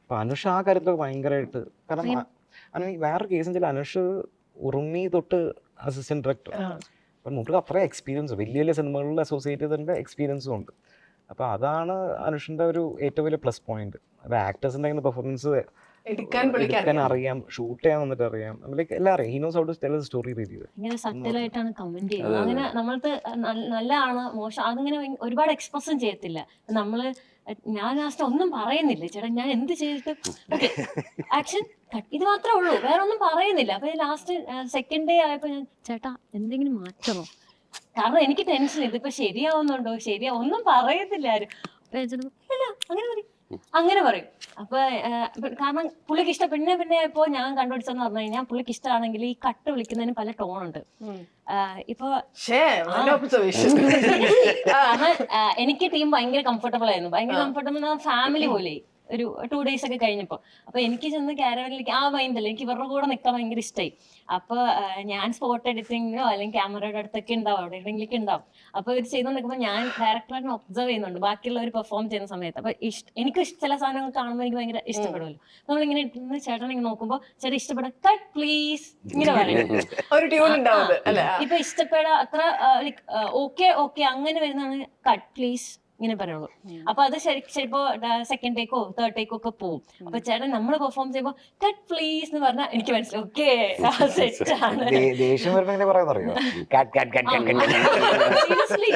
അപ്പം അനുഷ് ആ കാര്യത്തിലൊക്കെ ഭയങ്കരമായിട്ട്, കാരണം വേറൊരു കേസ് വെച്ചാൽ അനുഷ് ഉറുമി തൊട്ട് അസിസ്റ്റന്റ് ഡയറക്ടർ. അപ്പം നമുക്ക് അത്രയും എക്സ്പീരിയൻസ്, വലിയ വലിയ സിനിമകളിൽ അസോസിയേറ്റ് ചെയ്തതിൻ്റെ എക്സ്പീരിയൻസും ഉണ്ട്. അപ്പോൾ അതാണ് അനുഷിൻ്റെ ഒരു ഏറ്റവും വലിയ പ്ലസ് പോയിന്റ്. അത് ആക്ടേഴ്സിൻ്റെ പെർഫോമൻസ് എടുക്കാൻ അറിയാം, ഷൂട്ട് ചെയ്യാൻ വന്നിട്ട് അറിയാം, എല്ലാം അറിയാം. He knows how to tell a story രീതിയിൽ. ഇങ്ങനെ സട്ടിലായിട്ടാണ് കമന്റ് ചെയ്യുന്നത്. അങ്ങനെ നമ്മൾക്ക് നല്ലതാണ് മോശം അതിങ്ങനെ ഒരുപാട് എക്സ്പ്രസും ചെയ്യത്തില്ല. നമ്മള് ഞാൻ ലാസ്റ്റ് ഒന്നും പറയുന്നില്ല, ചേട്ടാ ഞാൻ എന്ത് ചെയ്തിട്ട് ആക്ഷൻ ഇത് മാത്രമേ ഉള്ളൂ, വേറെ ഒന്നും പറയുന്നില്ല. അപ്പൊ ലാസ്റ്റ് സെക്കൻഡ് ഡേ ആയപ്പോ ഞാൻ ചേട്ടാ എന്തെങ്കിലും മാറ്റമോ, കാരണം എനിക്ക് ടെൻഷൻ, ഇതിപ്പോ ശരിയാവുന്നുണ്ടോ ഒന്നും പറയത്തില്ല ആരും. അപ്പൊ അല്ല അങ്ങനെ മതി അങ്ങനെ പറയും. അപ്പൊ കാരണം പുള്ളിക്ക് ഇഷ്ടം. പിന്നെ ഇപ്പോ ഞാൻ കണ്ടുപിടിച്ചെന്ന് പറഞ്ഞു കഴിഞ്ഞാൽ പുള്ളിക്ക് ഇഷ്ടമാണെങ്കിൽ ഈ കട്ട് വിളിക്കുന്നതിന് പല ടോണുണ്ട്. ഇപ്പൊ കാരണം എനിക്ക് ടീം ഭയങ്കര കംഫർട്ടബിൾ ആയിരുന്നു, ഭയങ്കര കംഫർട്ടബിൾ ഫാമിലി പോലെ. ഒരു 2 days ഒക്കെ കഴിഞ്ഞപ്പോൾ. അപ്പൊ എനിക്ക് ചെന്ന് ക്യാരവനിലേക്ക് ആ മൈൻഡല്ല, എനിക്ക് ഇവരുടെ കൂടെ നിൽക്കാൻ ഭയങ്കര ഇഷ്ടമായി. അപ്പൊ ഞാൻ സ്പോട്ട് എഡിറ്റിങ്ങിനോ അല്ലെങ്കിൽ ക്യാമറയുടെ അടുത്തൊക്കെ ഉണ്ടാവും, അവിടെ എവിടെയെങ്കിലും ഉണ്ടാവും. അപ്പൊ ഇവർ ചെയ്തുകൊണ്ട് നിൽക്കുമ്പോൾ ഞാൻ ഡയറക്ടറിനെ ഒബ്സർവ് ചെയ്യുന്നുണ്ട് ബാക്കിയുള്ളവർ പെർഫോം ചെയ്യുന്ന സമയത്ത്. അപ്പൊ എനിക്ക് ചില സാധനങ്ങൾ കാണുമ്പോൾ എനിക്ക് ഭയങ്കര ഇഷ്ടപ്പെടുമല്ലോ. നമ്മളിങ്ങനെ ഇട്ടുന്ന ചേട്ടൻ ഇങ്ങനെ നോക്കുമ്പോൾ ചേട്ടൻ ഇഷ്ടപ്പെടാം കട്ട് പ്ലീസ് ഇങ്ങനെ പറയും. ഒരു ട്യൂൺ ഉണ്ടാവും അല്ലെ? ഇപ്പൊ ഇഷ്ടപ്പെടാ അത്ര ഓക്കെ ഓക്കെ അങ്ങനെ വരുന്നതാണ് കട്ട് പ്ലീസ് ഇങ്ങനെ പറയുള്ളൂ. അപ്പൊ അത് ചിലപ്പോ സെക്കൻഡ് ടേക്കോ തേർഡ് ടേക്കോ ഒക്കെ പോകും. അപ്പൊ ചേട്ടൻ നമ്മൾ പെർഫോം ചെയ്യുമ്പോ കട്ട് പ്ലീസ് എന്ന് പറഞ്ഞാൽ എനിക്ക് മനസ്സിലാവും ഓക്കെ സെറ്റാണ്. ദേഷ്യം വരുമ്പോ എങ്ങനെ പറയാന്നറിയോ? സീരിയസ്ലി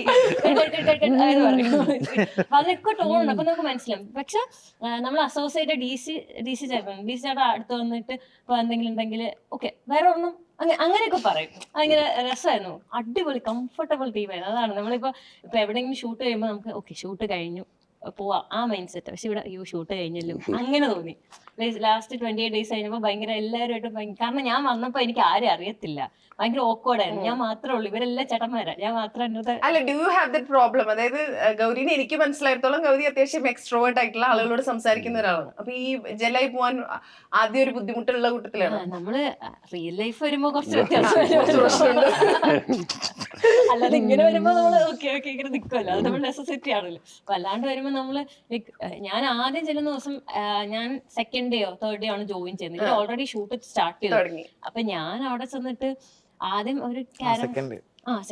അതിനൊക്കെ ടോണുണ്ട്. അപ്പൊ നമുക്ക് മനസ്സിലാവും. പക്ഷെ നമ്മൾ അസോസിയേറ്റ് ഡി സി ചേട്ടൻ അടുത്ത് വന്നിട്ട് ഇപ്പൊ എന്തെങ്കിലും ഉണ്ടെങ്കിൽ ഓക്കെ വേറെ ഒന്നും അങ്ങനെയൊക്കെ പറയും. ഭയങ്കര രസമായിരുന്നു, അടിപൊളി കംഫർട്ടബിൾ ടീമായിരുന്നു. അതാണ് നമ്മളിപ്പോ എവിടെയെങ്കിലും ഷൂട്ട് കഴിയുമ്പോൾ നമുക്ക് ഓക്കെ ഷൂട്ട് കഴിഞ്ഞു പോവാം ആ മൈൻഡ് സെറ്റ്. പക്ഷെ ഇവിടെ അയ്യോ ഷൂട്ട് കഴിഞ്ഞല്ലോ അങ്ങനെ തോന്നി. ലാസ്റ്റ് 28 days കഴിഞ്ഞപ്പോൾ ഭയങ്കര എല്ലാവരുമായിട്ടും കാരണം ഞാൻ വന്നപ്പോ എനിക്ക് ആരും അറിയത്തില്ല, ഭയങ്കര ഓക്വേർഡായിരുന്നു. ഞാൻ മാത്രമേ ഉള്ളൂ, ഇവരെല്ലാം ചേട്ടന്മാരാ, ഞാൻ മാത്രം എന്നത്. അല്ല, do you have that problem? അതായത് ഗൗരിനെ എനിക്ക് മനസ്സിലായിടത്തോളം ഗൗരി അത്യാവശ്യം എക്സ്ട്രോവേർട്ട് ആയിട്ടുള്ള ആളുകളോട് സംസാരിക്കുന്ന ഒരാളാണ്. അപ്പൊ ഈ ജെല്ലായി പോവാൻ ആദ്യം ഒരു ബുദ്ധിമുട്ടുള്ള കൂട്ടത്തിലാണ്. നമ്മള് റിയൽ ലൈഫ് വരുമ്പോ കുറച്ച് വ്യത്യാസം അല്ലാതെ ഇങ്ങനെ വരുമ്പോ നമ്മള് ഓക്കെ ഓക്കെ ഇങ്ങനെ നിൽക്കുമല്ലോ, അത് നമ്മൾ നെസസിറ്റി ആണല്ലോ. അപ്പൊ അല്ലാണ്ട് വരുമ്പോ നമ്മള് ഞാൻ ആദ്യം ചെല്ലുന്ന ദിവസം ഞാൻ സെക്കൻഡ് ഡേയോ തേർഡ് ഡേ ആണ് ജോയിൻ ചെയ്യുന്നത്. ഓൾറെഡി ഷൂട്ട് സ്റ്റാർട്ട് ചെയ്തു. അപ്പൊ ഞാൻ അവിടെ ചെന്നിട്ട് ആദ്യം ഒരു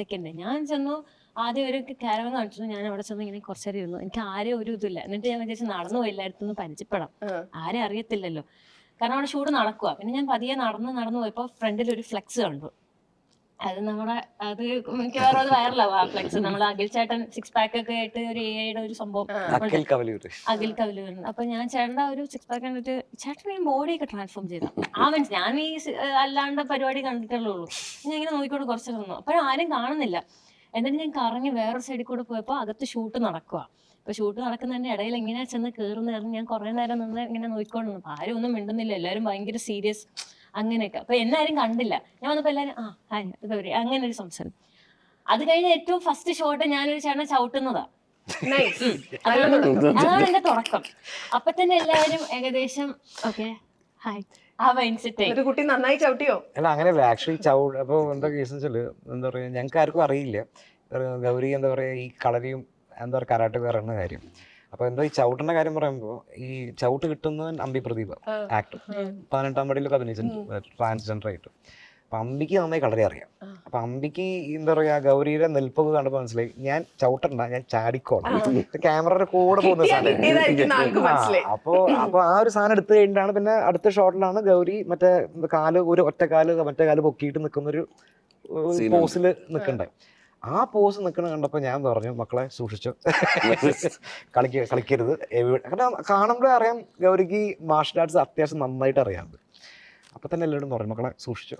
സെക്കൻഡ് ഡേ ഞാൻ ചെന്നു. ആദ്യം ഒരു ക്യാരവൻ കാണിച്ചു. ഞാൻ അവിടെ ചെന്ന് ഇങ്ങനെ കുറച്ചേരം ഇരുന്നു. എനിക്ക് ആരെയും ഒരു ഇതില്ല. എന്നിട്ട് ഞാൻ വിചാരിച്ചു നടന്നു എല്ലായിടത്തുനിന്ന് പരിചയപ്പെടാം, ആരെയും അറിയത്തില്ലല്ലോ. കാരണം അവിടെ ഷൂട്ട് നടക്കുക. പിന്നെ ഞാൻ പതിയെ നടന്നു പോയപ്പോ ഫ്രണ്ടിൽ ഒരു ഫ്ലെക്സ് കണ്ടു. അത് മിക്കവാറും അത് വൈറലാവും ആ ഫ്ലെക്സ്. നമ്മൾ അഖിൽ ചേട്ടൻ 6 pack ഒക്കെ ആയിട്ട് ഒരു AI ഒരു സംഭവം അഖിൽ കവലൂർ. അപ്പൊ ഞാൻ ചേട്ടൻ്റെ ഒരു 6 pack കണ്ടിട്ട് ചേട്ടൻ ബോഡിയൊക്കെ ട്രാൻസ്ഫോം ചെയ്തു. ഞാൻ ഈ അല്ലാണ്ട് പരിപാടി കണ്ടിട്ടുള്ളൂ. ഞാൻ ഇങ്ങനെ നോക്കിക്കൊണ്ട് കുറച്ച് നിന്നു. അപ്പോഴും ആരും കാണുന്നില്ല. എന്നിട്ട് ഞാൻ കറങ്ങി വേറൊരു സൈഡിൽ കൂടെ പോയപ്പോൾ അകത്ത് ഷൂട്ട് നടക്കുക. അപ്പൊ ഷൂട്ട് നടക്കുന്നതിന്റെ ഇടയിൽ എങ്ങനെയാ ചെന്ന് കയറുന്നതായിരുന്നു. ഞാൻ കുറെ നേരം നിന്ന് ഇങ്ങനെ നോക്കിക്കൊണ്ട് നിന്നു. ആരും ഒന്നും മിണ്ടുന്നില്ല, എല്ലാവരും ഭയങ്കര സീരിയസ് അങ്ങനെയൊക്കെ. അപ്പൊ എന്നാരും കണ്ടില്ല. ഞാൻ വന്നപ്പോ എല്ലാവരും ഗൗരി അങ്ങനെ ഒരു സംസാരം. അത് കഴിഞ്ഞ ഏറ്റവും ഫസ്റ്റ് ഷോട്ട് ഞാനൊരു ചേട്ടനെ ചവിട്ടുന്നതാ. അതാണ് എന്റെ തുടക്കം. അപ്പൊ തന്നെ എല്ലാവരും ഏകദേശം ഓക്കെ ഹായ് ആ മൈൻഡ് സെറ്റ്. കുട്ടി നന്നായി ചവിട്ടിയോ? അല്ല അങ്ങനെയല്ല, ആക്ച്വലി അപ്പൊ എന്താ കേസ് വെച്ചാല് എന്താ പറയാ, ഞങ്ങൾക്ക് ആർക്കും അറിയില്ല ഗൗരി എന്താ പറയാ ഈ കളരിയും എന്താ പറയുക കരാട്ടെ പറയുന്ന കാര്യം. അപ്പൊ എന്താ ഈ ചവിട്ടിന്റെ കാര്യം പറയുമ്പോ ഈ ചവിട്ട് കിട്ടുന്നവൻ അമ്പി പ്രദീപ് ആക്ടർ, 18ാം പടിയിലൊക്കെ അഭിനയിച്ചിട്ടുണ്ട് ട്രാൻസ്ജെൻഡർ ആയിട്ട്. അപ്പൊ അമ്പിക്ക് നന്നായി കളരി അറിയാം. അപ്പൊ അമ്പിക്ക് എന്താ പറയാ ഗൗരിയുടെ നെൽപ്പൊക്കെ കണ്ടപ്പോ മനസ്സിലായി ഞാൻ ചവിട്ടണ്ട, ഞാൻ ചാടിക്കോളാം. ക്യാമറയുടെ കൂടെ പോകുന്ന സാധനം. അപ്പൊ ആ ഒരു സാധനം എടുത്തു കഴിഞ്ഞിട്ടാണ് പിന്നെ അടുത്ത ഷോട്ടിലാണ് ഗൗരി മറ്റേ കാല് ഒരു ഒറ്റ കാല് മറ്റേ കാല് പൊക്കിയിട്ട് നിൽക്കുന്ന ഒരു പോസിൽ നിൽക്കണ്ടേ. ആ പോസ് നിൽക്കണ കണ്ടപ്പോൾ ഞാൻ പറഞ്ഞു മക്കളെ സൂക്ഷിച്ചു, കളിക്കരുത്. കാരണം കാണുമ്പോഴേ അറിയാം ഗൗരിക്ക് മാർഷൽ ആർട്സ് അത്യാവശ്യം നന്നായിട്ട് അറിയാം. അപ്പൊ തന്നെ എല്ലാവരും പറഞ്ഞു മക്കളെ സൂക്ഷിച്ചു.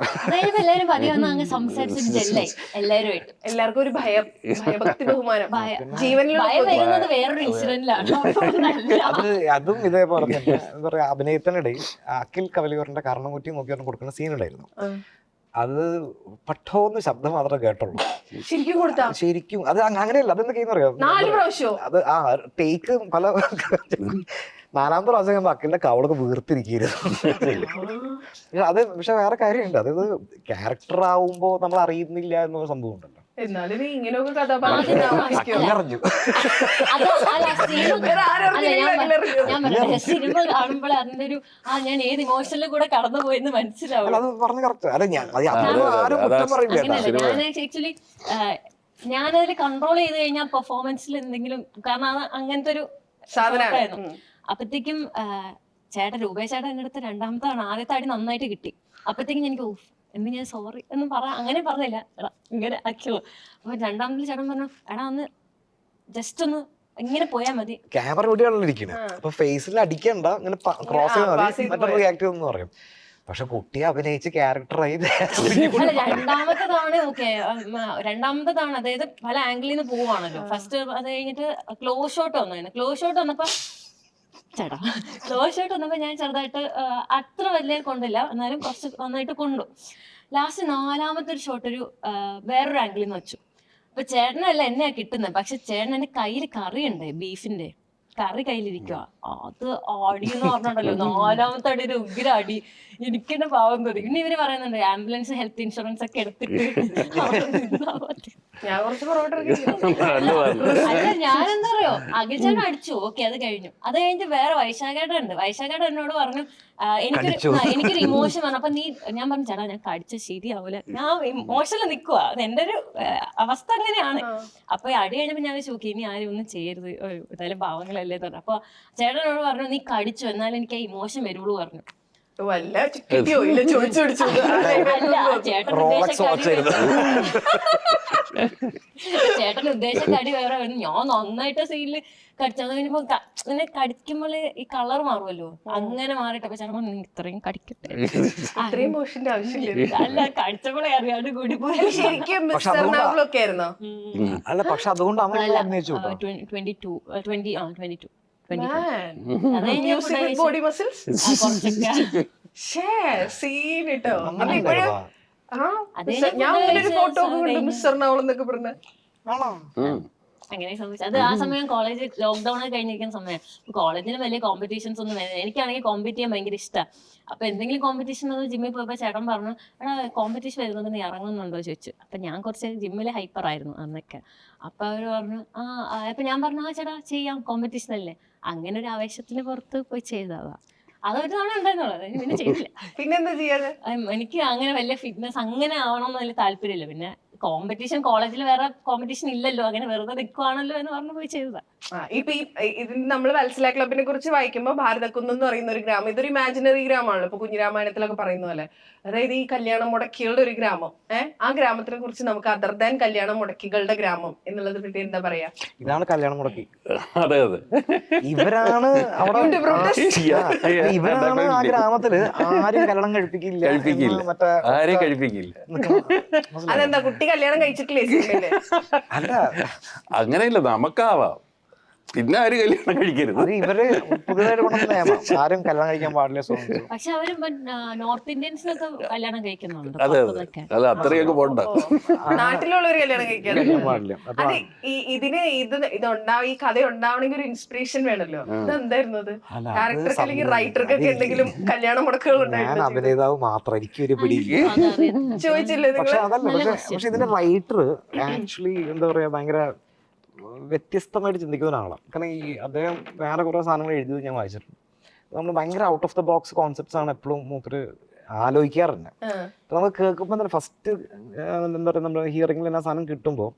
എല്ലാവർക്കും ഒരു ഭയഭക്തി ബഹുമാനം ജീവനിൽ അതും ഇതേപോലെ തന്നെ എന്താ പറയാ അഭിനയത്തിനിടയിൽ അഖിൽ കവലൂരിന്റെ കർണക്കുറ്റി നോക്കി കൊടുക്കുന്ന സീൻ ഉണ്ടായിരുന്നു. അത് പട്ടോന്ന് ശബ്ദം മാത്രമേ കേട്ടുള്ളൂ. ശരിക്കും അത് അങ്ങനെയല്ല. അതെന്തൊക്കെയെന്ന് അറിയാം, അത് ആ ടേക്ക് പല 4ാമത്തെ പ്രാവശ്യം അക്കിന്റെ കവളൊക്കെ വീർത്തിരിക്കുന്നു. അത് പക്ഷെ വേറെ കാര്യമുണ്ട്, അതായത് ക്യാരക്ടർ ആവുമ്പോ നമ്മൾ അറിയുന്നില്ല എന്നൊരു സംഭവം ഉണ്ടല്ലോ. സിനിമ കാണുമ്പോൾ അതിന്റെ ഒരു ഞാൻ ഏത് ഇമോഷനിലും കൂടെ കടന്നു പോയെന്ന് മനസ്സിലാവും. ആക്ച്വലി ഞാനതിൽ കൺട്രോൾ ചെയ്ത് കഴിഞ്ഞാൽ പെർഫോമൻസിൽ എന്തെങ്കിലും, കാരണം അത് അങ്ങനത്തെ ഒരു സാധനമായിരുന്നു. അപ്പത്തേക്കും ചേട്ടൻ രൂപേഷ് ചേട്ടൻ എന്റെ അടുത്ത് 2ാമത്തെ ആദ്യത്തെ അടി നന്നായിട്ട് കിട്ടി. അപ്പത്തേക്കും എനിക്ക് എന്ന് ഞാൻ സോറി എന്ന് അങ്ങനെ പറഞ്ഞില്ല, എടാ ഇങ്ങനെ ആക്കിയോ. അപ്പൊ 2ാമതിൽ ചേട്ടൻ പറഞ്ഞു എടാ ഒന്ന് ജസ്റ്റ് ഒന്ന് ഇങ്ങനെ പോയാൽ മതി. ക്യാമറ കൂടിയാണല്ലോ ഇരിക്കുന്നത്, അപ്പൊ ഫേസിൽ അടിക്കണ്ട, ഇങ്ങനെ ക്രോസ് ചെയ്താൽ മതി, മറ്റേ റിയാക്ട് ചെയ്തെന്ന് പറയും. പക്ഷെ കുട്ടി അഭിനയിച്ച് ക്യാരക്ടറായി. 2ാമത്തേതാണ് ഓക്കെ, 2ാമത്തേതാണ് അതായത് പല ആംഗിളിൽ നിന്ന് പോവാണല്ലോ. ഫസ്റ്റ് അത് കഴിഞ്ഞിട്ട് ക്ലോസ് ഷോട്ട് വന്നപ്പോ ഞാൻ ചെറുതായിട്ട് അത്ര വലിയ കൊണ്ടില്ല, എന്നാലും കുറച്ച് നന്നായിട്ട് കൊണ്ടു. ലാസ്റ്റ് 4ാമത്തെ ഒരു ഷോട്ട് ഒരു വേറൊരു ആംഗിളിൽ നിന്ന് വെച്ചു. അപ്പൊ ചേട്ടനല്ല എന്നെയാ കിട്ടുന്നത്, പക്ഷെ ചേട്ടൻ എന്റെ കയ്യിൽ കറി ഉണ്ട് ബീഫിന്റെ. കറി കയ്യിലിരിക്കുക. അത് അടി എന്ന് പറഞ്ഞിട്ടുണ്ടല്ലോ, 4ാമത്തെ അടി ഒരു ഉഗ്ര അടി. എനിക്ക് തന്നെ പാവം തോന്നി. പിന്നെ ഇവര് പറയുന്നുണ്ട് ആംബുലൻസ് ഹെൽത്ത് ഇൻഷുറൻസ് ഒക്കെ എടുത്തിട്ട് ഞാൻ കുറച്ച് പുറകോട്ട് അല്ല ഞാനെന്താ പറയോ, അഖിൽചേട്ടൻ അടിച്ചു, ഓക്കെ അത് കഴിഞ്ഞു. അത് കഴിഞ്ഞിട്ട് വേറെ വൈശാഖേട്ടൻ ഉണ്ട്. വൈശാഖേട്ടൻ എന്നോട് പറഞ്ഞു എനിക്കൊരു ഇമോഷൻ വന്നു. അപ്പൊ ഞാൻ പറഞ്ഞു ചേട്ടാ ഞാൻ കടിച്ച ശരിയാവൂല, ഞാൻ ഇമോഷനിൽ നിൽക്കുക, അത് എന്റെ ഒരു അവസ്ഥ അങ്ങനെയാണ്. അപ്പൊ അടി കഴിഞ്ഞപ്പോ ഞാൻ ചോദിക്കും ഇനി ആരും ഒന്നും ചെയ്യരുത്, എന്തായാലും പാവങ്ങളല്ലേ പറഞ്ഞു. അപ്പൊ ചേട്ടനോട് പറഞ്ഞു നീ കടിച്ചു എന്നാലും എനിക്ക് ആ ഇമോഷൻ വരുള്ളൂ പറഞ്ഞു. വല്ല കിട്ടിയോ ഇല്ല ചോദിച്ചു പിടിച്ചു. ചേട്ടൻ ഉദ്ദേശക്കാടി വേറെ വരും. ഞാൻ നന്നായിട്ട് സീനില് കടിച്ചത് കഴിഞ്ഞപ്പോ ഇങ്ങനെ കടിക്കുമ്പോൾ ഈ കളർ മാറുമല്ലോ, അങ്ങനെ മാറിയിട്ട് അപ്പൊ ചേട്ടൻ ഇത്രയും കടിക്കട്ടെ, അത്രയും മോഷന്റെ ആവശ്യമില്ല. അല്ല കടിച്ചപ്പോഴേ അറിയാണ്ട് കൂടി പോയി. ശരിക്കും മിസ്റ്റർ എറണാകുളമൊക്കെ ആയിരുന്നോ? അല്ല പക്ഷെ അതുകൊണ്ട് അവൻ അഭിനയിച്ചു. 22 ബോഡി മസിൽസ് സീൻ കേട്ടോ. ഞാൻ ഒരു ഫോട്ടോ കൊണ്ട് മിസ്റ്റർ എറണാകുളം എന്നൊക്കെ പറഞ്ഞ അങ്ങനെ സംഭവിച്ചത്. അത് ആ സമയം കോളേജ് ലോക്ക്ഡൌൺ കഴിഞ്ഞിരിക്കുന്ന സമയം. കോളേജിന് വലിയ കോമ്പറ്റീഷൻസ് ഒന്നും വേണം. എനിക്കാണെങ്കിൽ കോമ്പറ്റ് ചെയ്യാൻ ഭയങ്കര ഇഷ്ടമാണ്. അപ്പൊ എന്തെങ്കിലും കോമ്പറ്റീഷൻ ജിമ്മിൽ പോയപ്പോ ചേട്ടൻ പറഞ്ഞു എടാ കോമ്പറ്റീഷൻ വരുന്നത് നീ ഇറങ്ങുന്നുണ്ടോ ചോദിച്ചു. അപ്പൊ ഞാൻ കുറച്ച് ജിമ്മിൽ ഹൈപ്പർ ആയിരുന്നു അന്നൊക്കെ. അപ്പൊ അവര് പറഞ്ഞു അപ്പൊ ഞാൻ പറഞ്ഞു ആ ചേട്ടാ ചെയ്യാം, കോമ്പറ്റീഷൻ അല്ലേ. അങ്ങനെ ഒരു ആവേശത്തിന് പുറത്ത് പോയി ചെയ്തതാ. അതൊരു തവണ ഉണ്ടായിരുന്നുള്ളത്, പിന്നെ ചെയ്തില്ല. പിന്നെന്താ ചെയ്യാതെ? എനിക്ക് അങ്ങനെ വലിയ ഫിറ്റ്നസ് അങ്ങനെ ആവണം എന്ന് വലിയ താല്പര്യമില്ല. പിന്നെ കോമ്പറ്റീഷൻ കോളേജിൽ വേറെ കോമ്പറ്റീഷൻ ഇല്ലല്ലോ, അങ്ങനെ വെറുതെ നിൽക്കുവാണല്ലോ എന്ന് പറഞ്ഞു പോയി ചെയ്തതാ. ഇപ്പൊ ഇതിന് നമ്മൾ വത്സല ക്ലബിനെ കുറിച്ച് വായിക്കുമ്പോൾ ഭാരതക്കുന്ന് എന്ന് പറയുന്ന ഒരു ഗ്രാമം, ഇതൊരു ഇമാജിനറി ഗ്രാമമാണല്ലോ. ഇപ്പൊ കുഞ്ഞിരാമായണത്തിലൊക്കെ പറയുന്ന പോലെ, അതായത് ഈ കല്യാണം മുടക്കികളുടെ ഒരു ഗ്രാമം. ആ ഗ്രാമത്തിനെ കുറിച്ച് നമുക്ക് അതർ ദാൻ കല്യാണം മുടക്കികളുടെ ഗ്രാമം എന്നുള്ളത് പറ്റി എന്താ പറയാ? ഇതാണ് കല്യാണം മുടക്കി. അതെ അതെ, ഇവരാണ് അവിടെ, ഇവരാണ് ആ ഗ്രാമത്തില് ആരും കല്യാണം കഴിപ്പിക്കില്ല, മറ്റേ ആരെയും കഴിപ്പിക്കില്ല. അതെന്താ കുട്ടി കല്യാണം കഴിച്ചിട്ടില്ലേ? അല്ല അങ്ങനെയില്ല, നമുക്കാവാം, പിന്നെ ആരും കല്യാണം കഴിക്കരുത്. അത് ഇവര് പുതിയതായിട്ട് കൊണ്ടുവന്ന നിയമം, ആരും കല്യാണം കഴിക്കാൻ പാടില്ല. പക്ഷെ അവര് നോർത്ത് ഇന്ത്യൻസിനൊക്കെ കല്യാണം കഴിക്കുന്നുണ്ട്. അതെ അതെ, അത് അത്രയൊക്കെ പോണ്ട. നാട്ടിലുള്ളവർ കല്യാണം കഴിക്കാൻ പാടില്ല. അതെ, ഇതിന് ഈ കഥ ഉണ്ടാവണമെങ്കിൽ ഒരു ഇൻസ്പിറേഷൻ വേണമല്ലോ. അതെന്തായിരുന്നു അത്? ഡയറക്ടർക്ക് അല്ലെങ്കിൽ റൈറ്റർക്കൊക്കെ എന്തെങ്കിലും കല്യാണം മുടക്കുകൾ ഞാൻ ഉണ്ടായിരുന്നു? അഭിനേതാവ് മാത്രം, എനിക്കൊരു പിടി ചോദിച്ചില്ലേ പക്ഷെ നിങ്ങൾ? അതല്ല. പക്ഷെ ഇതിന്റെ റൈറ്റർ ആക്ച്വലി എന്താ പറയാ, ഭയങ്കര വ്യത്യസ്തമായിട്ട് ചിന്തിക്കുന്ന ഒരാളാണ്. കാരണം ഈ അദ്ദേഹം വേറെ കുറേ സാധനങ്ങൾ എഴുതിയത് ഞാൻ വായിച്ചിട്ടുണ്ട്. നമ്മൾ ഭയങ്കര out of the box concepts ആണ് എപ്പോഴും മൂപ്പര് ആലോചിക്കാറുണ്ട്. അപ്പൊ നമ്മൾ കേൾക്കുമ്പോൾ തന്നെ ഫസ്റ്റ് എന്താ പറയുക, നമ്മുടെ ഹിയറിംഗിൽ ആ സാധനം കിട്ടുമ്പോൾ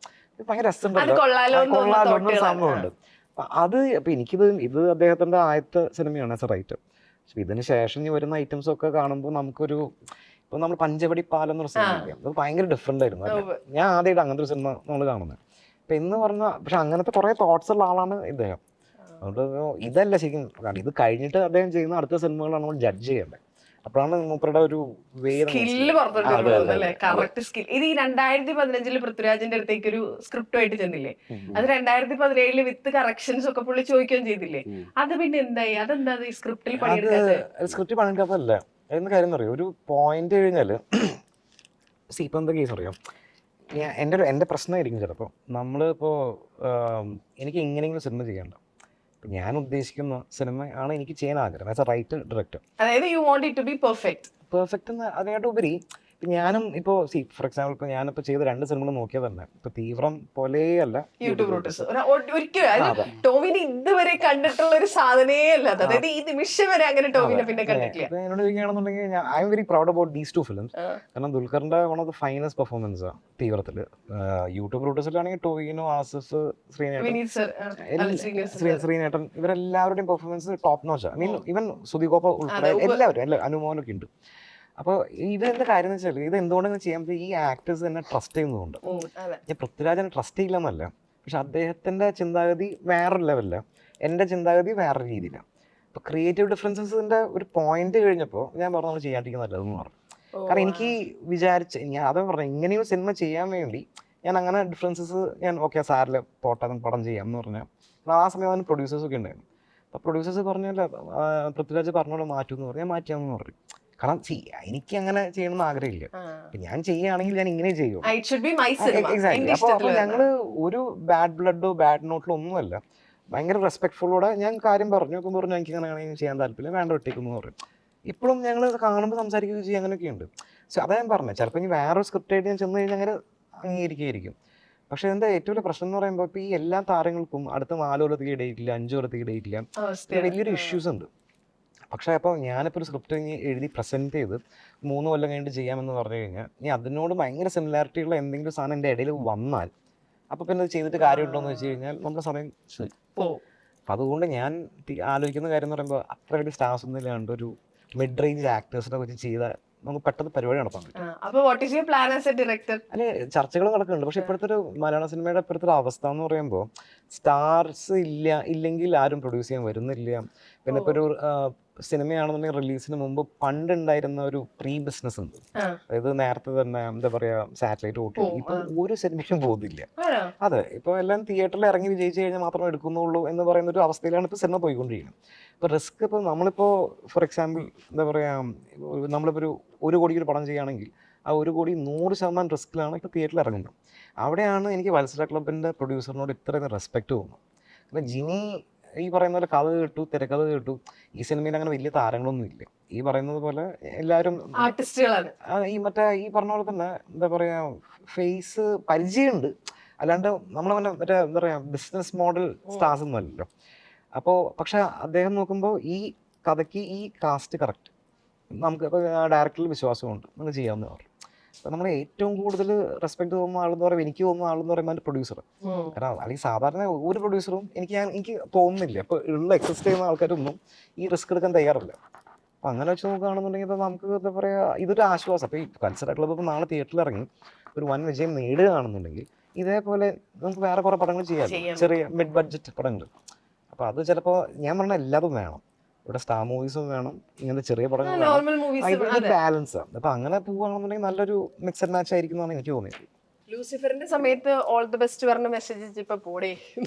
ഭയങ്കര രസമുണ്ടല്ലോ, കൊള്ളാലോ സംഭവമുണ്ട്. അത് അപ്പൊ ഇത് അദ്ദേഹത്തിന്റെ ആദ്യത്തെ സിനിമയാണ് ആസ് എ റൈറ്റർ. പക്ഷെ ഇതിന് ശേഷം ഈ വരുന്ന ഐറ്റംസ് ഒക്കെ കാണുമ്പോൾ നമുക്കൊരു, ഇപ്പൊ നമ്മൾ പഞ്ചവടി പാലം എന്നൊരു സിനിമ, അത് ഭയങ്കര ഡിഫറെന്റ് ആയിരുന്നു. ഞാൻ ആദ്യമായിട്ട് അങ്ങനത്തെ ഒരു സിനിമ നമ്മൾ കാണുന്നത്. അപ്പൊ എന്ന് പറഞ്ഞാൽ പക്ഷെ അങ്ങനത്തെ കുറെ തോട്ട്സ് ഉള്ള ആളാണ് ഇദ്ദേഹം. അതുകൊണ്ട് ഇതല്ല ശരിക്കും, ഇത് കഴിഞ്ഞിട്ട് അദ്ദേഹം ചെയ്യുന്ന അടുത്ത സിനിമകളാണ് നമ്മൾ ജഡ്ജ് ചെയ്യേണ്ടത്. അപ്പോഴാണ് മൂപ്പരുടെ ഒരു സ്കില്ല് പുറത്തോട്ട് കറക്റ്റ് സ്കിൽ. ഇത് ഈ 2015 പൃഥ്വിരാജിന്റെ അടുത്തേക്ക് ഒരു സ്ക്രിപ്റ്റുമായിട്ട് ചെന്നില്ലേ, അത് 2017 വിത്ത് കറക്ഷൻസ് ഒക്കെ പുള്ളി ചോദിക്കുകയും ചെയ്തില്ലേ, അത് പിന്നെ എന്തായി? അതെന്താ ഈ സ്ക്രിപ്റ്റിൽ പണിയെടുക്കാത്തത്? സ്ക്രിപ്റ്റ് പണിയെടുക്കാത്തതല്ല, എന്ന് കാര്യം അറിയാം. ഒരു പോയിന്റ് കഴിഞ്ഞാല് ഇപ്പം എന്താ കേസ് അറിയാം, എൻ്റെ പ്രശ്നമായിരിക്കും ചിലപ്പോൾ. നമ്മളിപ്പോൾ എനിക്ക് എങ്ങനെയെങ്കിലും സിനിമ ചെയ്യണ്ട, ഞാൻ ഉദ്ദേശിക്കുന്ന സിനിമ ആണ് എനിക്ക് ചെയ്യാൻ ആഗ്രഹം ആസ് എ റൈറ്റർ ഡയറക്ടർ. അതായത് you want it to be perfect എന്ന് അതിനായിട്ട് ഉപരി ഇപ്പം ഞാനും ഇപ്പോൾ ഫോർ എക്സാമ്പിൾ ഇപ്പോൾ ഞാനിപ്പോൾ ചെയ്ത 2 സിനിമകൾ നോക്കിയാൽ തന്നെ ഇപ്പൊ തീവ്രം പോലെയല്ല യൂട്യൂബ് റൂട്ടേഴ്സ് ഒരിക്കലും ടോവിനെ ഇതുവരെ കണ്ടിട്ടുള്ള ഒരു സാധനേ അല്ല. അതായത് ഈ നിമിഷം വരെ അങ്ങനെ ടോവിനെ പിന്നെ കണ്ടിട്ടില്ല. എന്നോട് ചോദിക്കുകയാണെന്നുണ്ടെങ്കിൽ I am very proud about these 2 films. കാരണം ദുൽഖറിന്റെ one of the finest performance തീവ്രത്തില്. യൂട്യൂബ് റൂട്ടേഴ്സിലാണെങ്കിൽ ടോവിനോ, ആസിഫ്, ശ്രീനേട്ടൻ ഇവരെല്ലാവരുടെയും പെർഫോമൻസ് ടോപ്പ് നോച്ചാണ്. ഐ മീൻ ഈവൻ സുധിഗോപ ഉൾപ്പെടെ എല്ലാവരും, അനുമോനൊക്കെ ഉണ്ട്. അപ്പോൾ ഇതെന്താ കാര്യം എന്ന് വെച്ചാൽ ഇത് എന്തുകൊണ്ടെന്ന് ചെയ്യാൻ പറ്റും, ഈ ആക്ടേഴ്സ് തന്നെ ട്രസ്റ്റ് ചെയ്യുന്നതുകൊണ്ട്. ഞാൻ പൃഥ്വിരാജിനെ ട്രസ്റ്റ് ചെയ്യില്ലെന്നല്ല, പക്ഷെ അദ്ദേഹത്തിൻ്റെ ചിന്താഗതി വേറൊരു ലെവലിലാണ്, എൻ്റെ ചിന്താഗതി വേറൊരു രീതിയിലാണ്. അപ്പോൾ ക്രിയേറ്റീവ് ഡിഫറൻസസിൻ്റെ ഒരു പോയിന്റ് കഴിഞ്ഞപ്പോൾ ഞാൻ പറഞ്ഞു നമ്മൾ ചെയ്യാണ്ടിരിക്കുന്ന നല്ലതെന്ന് പറഞ്ഞു. കാരണം എനിക്ക് ഞാൻ അതേ പറഞ്ഞു, ഇങ്ങനെയും സിനിമ ചെയ്യാൻ വേണ്ടി ഞാൻ അങ്ങനെ ഡിഫറൻസസ് ഞാൻ ഓക്കെ സാറിൽ പോട്ടെ പടം ചെയ്യാം എന്ന് പറഞ്ഞാൽ ആ സമയം അതിന് പ്രൊഡ്യൂസേഴ്സൊക്കെ ഉണ്ടായിരുന്നു. അപ്പോൾ പ്രൊഡ്യൂസേഴ്സ് പറഞ്ഞാൽ പൃഥ്വിരാജ് പറഞ്ഞോളൂ മാറ്റുമെന്ന് പറഞ്ഞു. ഞാൻ മാറ്റാമെന്ന് പറഞ്ഞു. കാരണം എനിക്ക് അങ്ങനെ ചെയ്യണമെന്ന് ആഗ്രഹമില്ല. ഞാൻ ചെയ്യുകയാണെങ്കിൽ ഞാൻ ഇങ്ങനെ ചെയ്യും. എക്സാക്ട്ലി. അപ്പൊ ഞങ്ങള് ഒരു ബാഡ് ബ്ലഡോ ബാഡ് നോട്ടിലോ ഒന്നുമല്ല. ഭയങ്കര റെസ്പെക്ട്ഫുള്ളോടെ ഞാൻ കാര്യം പറഞ്ഞു. അപ്പം പറഞ്ഞു എനിക്ക് അങ്ങനെ ചെയ്യാൻ താല്പര്യം, വേണ്ട വിട്ടേക്കുന്നു പറയും. ഇപ്പോഴും ഞങ്ങൾ കാണുമ്പോൾ സംസാരിക്കുകയും ചെയ്യും, അങ്ങനെയൊക്കെ ഉണ്ട്. സോ അതാ ഞാൻ പറഞ്ഞത്, ചിലപ്പോൾ ഇനി വേറൊരു സ്ക്രിപ്റ്റായിട്ട് ഞാൻ ചെന്ന് കഴിഞ്ഞാൽ അങ്ങനെ അംഗീകരിക്കുകയായിരിക്കും. പക്ഷേ എന്താ ഏറ്റവും വലിയ പ്രശ്നം എന്ന് പറയുമ്പോൾ ഇപ്പോൾ ഈ എല്ലാ താരങ്ങൾക്കും അടുത്ത 4 കൊല്ലത്തേക്ക് ഇടയില്ല, 5 കൊല്ലത്തേക്ക് ഇടയില്ല, വലിയൊരു ഇഷ്യൂസ് ഉണ്ട്. പക്ഷേ അപ്പോൾ ഞാനിപ്പോൾ ഒരു സ്ക്രിപ്റ്റ് എഴുതി പ്രസൻറ്റ് ചെയ്ത് 3 കൊല്ലം കഴിഞ്ഞിട്ട് ചെയ്യാമെന്ന് പറഞ്ഞു കഴിഞ്ഞാൽ ഇനി അതിനോട് ഭയങ്കര സിമിലാരിറ്റി ഉള്ള എന്തെങ്കിലും സാധനം എൻ്റെ ഇടയിൽ വന്നാൽ അപ്പോൾ പിന്നെ അത് ചെയ്തിട്ട് കാര്യമുണ്ടോ എന്ന് വെച്ച് കഴിഞ്ഞാൽ നമ്മുടെ സമയം പോകും. അപ്പം അതുകൊണ്ട് ഞാൻ ആലോചിക്കുന്ന കാര്യം എന്ന് പറയുമ്പോൾ അത്ര വലിയ സ്റ്റാർസ് ഒന്നും ഇല്ലാണ്ട് ഒരു മിഡ് റേഞ്ച് ആക്ടേഴ്സിനെ വെച്ച് ചെയ്താൽ നമുക്ക് പെട്ടെന്ന് പരിപാടി നടത്താൻ പറ്റും. അപ്പോൾ what is your plan as A director? അല്ലെ ചർച്ചകൾ നടക്കുന്നുണ്ട്. പക്ഷെ ഇപ്പോഴത്തെ ഒരു മലയാള സിനിമയുടെ ഇപ്പോഴത്തെ ഒരു അവസ്ഥ എന്ന് പറയുമ്പോൾ സ്റ്റാർസ് ഇല്ലെങ്കിൽ ആരും പ്രൊഡ്യൂസ് ചെയ്യാൻ വരുന്നില്ല. പിന്നെ ഇപ്പോൾ ഒരു സിനിമയാണെന്നുണ്ടെങ്കിൽ റിലീസിന് മുമ്പ് പണ്ടുണ്ടായിരുന്ന ഒരു പ്രീ ബിസിനസ് ഉണ്ട്. അതായത് നേരത്തെ തന്നെ എന്താ പറയുക സാറ്റലൈറ്റ് ഓട്ടി ഇപ്പൊ ഒരു സിനിമയ്ക്കും പോകുന്നില്ല. അതെ, ഇപ്പൊ എല്ലാം തിയേറ്ററിൽ ഇറങ്ങി വിജയിച്ചു കഴിഞ്ഞാൽ മാത്രമേ എടുക്കുന്നുള്ളൂ എന്ന് പറയുന്ന ഒരു അവസ്ഥയിലാണ് ഇപ്പൊ സിനിമ പോയിക്കൊണ്ടിരിക്കുന്നത്. ഇപ്പൊ റിസ്ക് ഇപ്പൊ നമ്മളിപ്പോ ഫോർ എക്സാമ്പിൾ എന്താ പറയാ നമ്മളിപ്പോ ഒരു കോടിക്ക് ഒരു പടം ചെയ്യുകയാണെങ്കിൽ ആ 1 കോടി 100% റിസ്ക്കിലാണ് ഇപ്പോൾ തിയേറ്ററിൽ ഇറങ്ങുന്നത്. അവിടെയാണ് എനിക്ക് വത്സര ക്ലബിൻ്റെ പ്രൊഡ്യൂസറിനോട് ഇത്രയും റെസ്പെക്റ്റ് തോന്നുന്നത്. അപ്പം ജിനി ഈ പറയുന്ന പോലെ കഥ കേട്ടു, തിരക്കഥ കേട്ടു. ഈ സിനിമയിൽ അങ്ങനെ വലിയ താരങ്ങളൊന്നും ഇല്ല. ഈ പറയുന്നത് പോലെ എല്ലാവരും ആർട്ടിസ്റ്റുകളാണ്. ഈ പറഞ്ഞ പോലെ തന്നെ എന്താ പറയുക ഫേസ് പരിചയമുണ്ട്, അല്ലാണ്ട് നമ്മളങ്ങനെ മറ്റേ എന്താ പറയുക ബിസിനസ് മോഡൽ സ്റ്റാർസ് ഒന്നും അല്ലല്ലോ. അപ്പോൾ പക്ഷെ അദ്ദേഹം നോക്കുമ്പോൾ ഈ കഥയ്ക്ക് ഈ കാസ്റ്റ് കറക്റ്റ്, നമുക്ക് ഇപ്പോൾ ഡയറക്ടറിൽ വിശ്വാസമുണ്ട്, നമുക്ക് ചെയ്യാവുന്ന പറഞ്ഞു. അപ്പോൾ നമ്മൾ ഏറ്റവും കൂടുതൽ റെസ്പെക്ട് തോന്നുന്ന ആളെന്ന് പറയുമ്പോൾ എനിക്ക് തോന്നുന്ന ആളെന്ന് പറയുമ്പോൾ എൻ്റെ പ്രൊഡ്യൂസർ. കാരണം അല്ലെങ്കിൽ സാധാരണ ഒരു പ്രൊഡ്യൂസറും എനിക്ക് തോന്നുന്നില്ല ഇപ്പോൾ ഉള്ള എക്സിസ്റ്റ് ചെയ്യുന്ന ആൾക്കാരൊന്നും ഈ റിസ്ക് എടുക്കാൻ തയ്യാറില്ല. അപ്പോൾ അങ്ങനെ വെച്ച് നോക്കുകയാണെന്നുണ്ടെങ്കിൽ ഇപ്പോൾ നമുക്ക് എന്താ പറയുക ഇതൊരു ആശ്വാസം. അപ്പോൾ ഈ കൾച്ചറൽ ക്ലബ്ബ് ഇപ്പോൾ നാളെ തിയേറ്ററിൽ ഇറങ്ങി ഒരു വൻ വിജയം നേടുകയാണെന്നുണ്ടെങ്കിൽ ഇതേപോലെ നമുക്ക് വേറെ കുറേ പടങ്ങൾ ചെയ്യാം, ചെറിയ മിഡ് ബഡ്ജറ്റ് പടങ്ങൾ. അപ്പോൾ അത് ചിലപ്പോൾ ഞാൻ പറഞ്ഞ എല്ലാതും വേണം. ഇവിടെ സ്റ്റാർ മൂവീസും വേണം, ഇങ്ങനത്തെ ചെറിയ പടങ്ങൾ ബാലൻസ് ആണ്. അപ്പൊ അങ്ങനെ പോവുകയാണെന്നുണ്ടെങ്കിൽ നല്ലൊരു മിക്സഡ് മാച്ച് ആയിരിക്കും എന്നാണ് എനിക്ക് തോന്നിയത്. ലൂസിഫറിന്റെ സമയത്ത് ഓൾ ദി ബെസ്റ്റ് പറഞ്ഞ മെസ്സേജ് ഇപ്പൊ പോടേ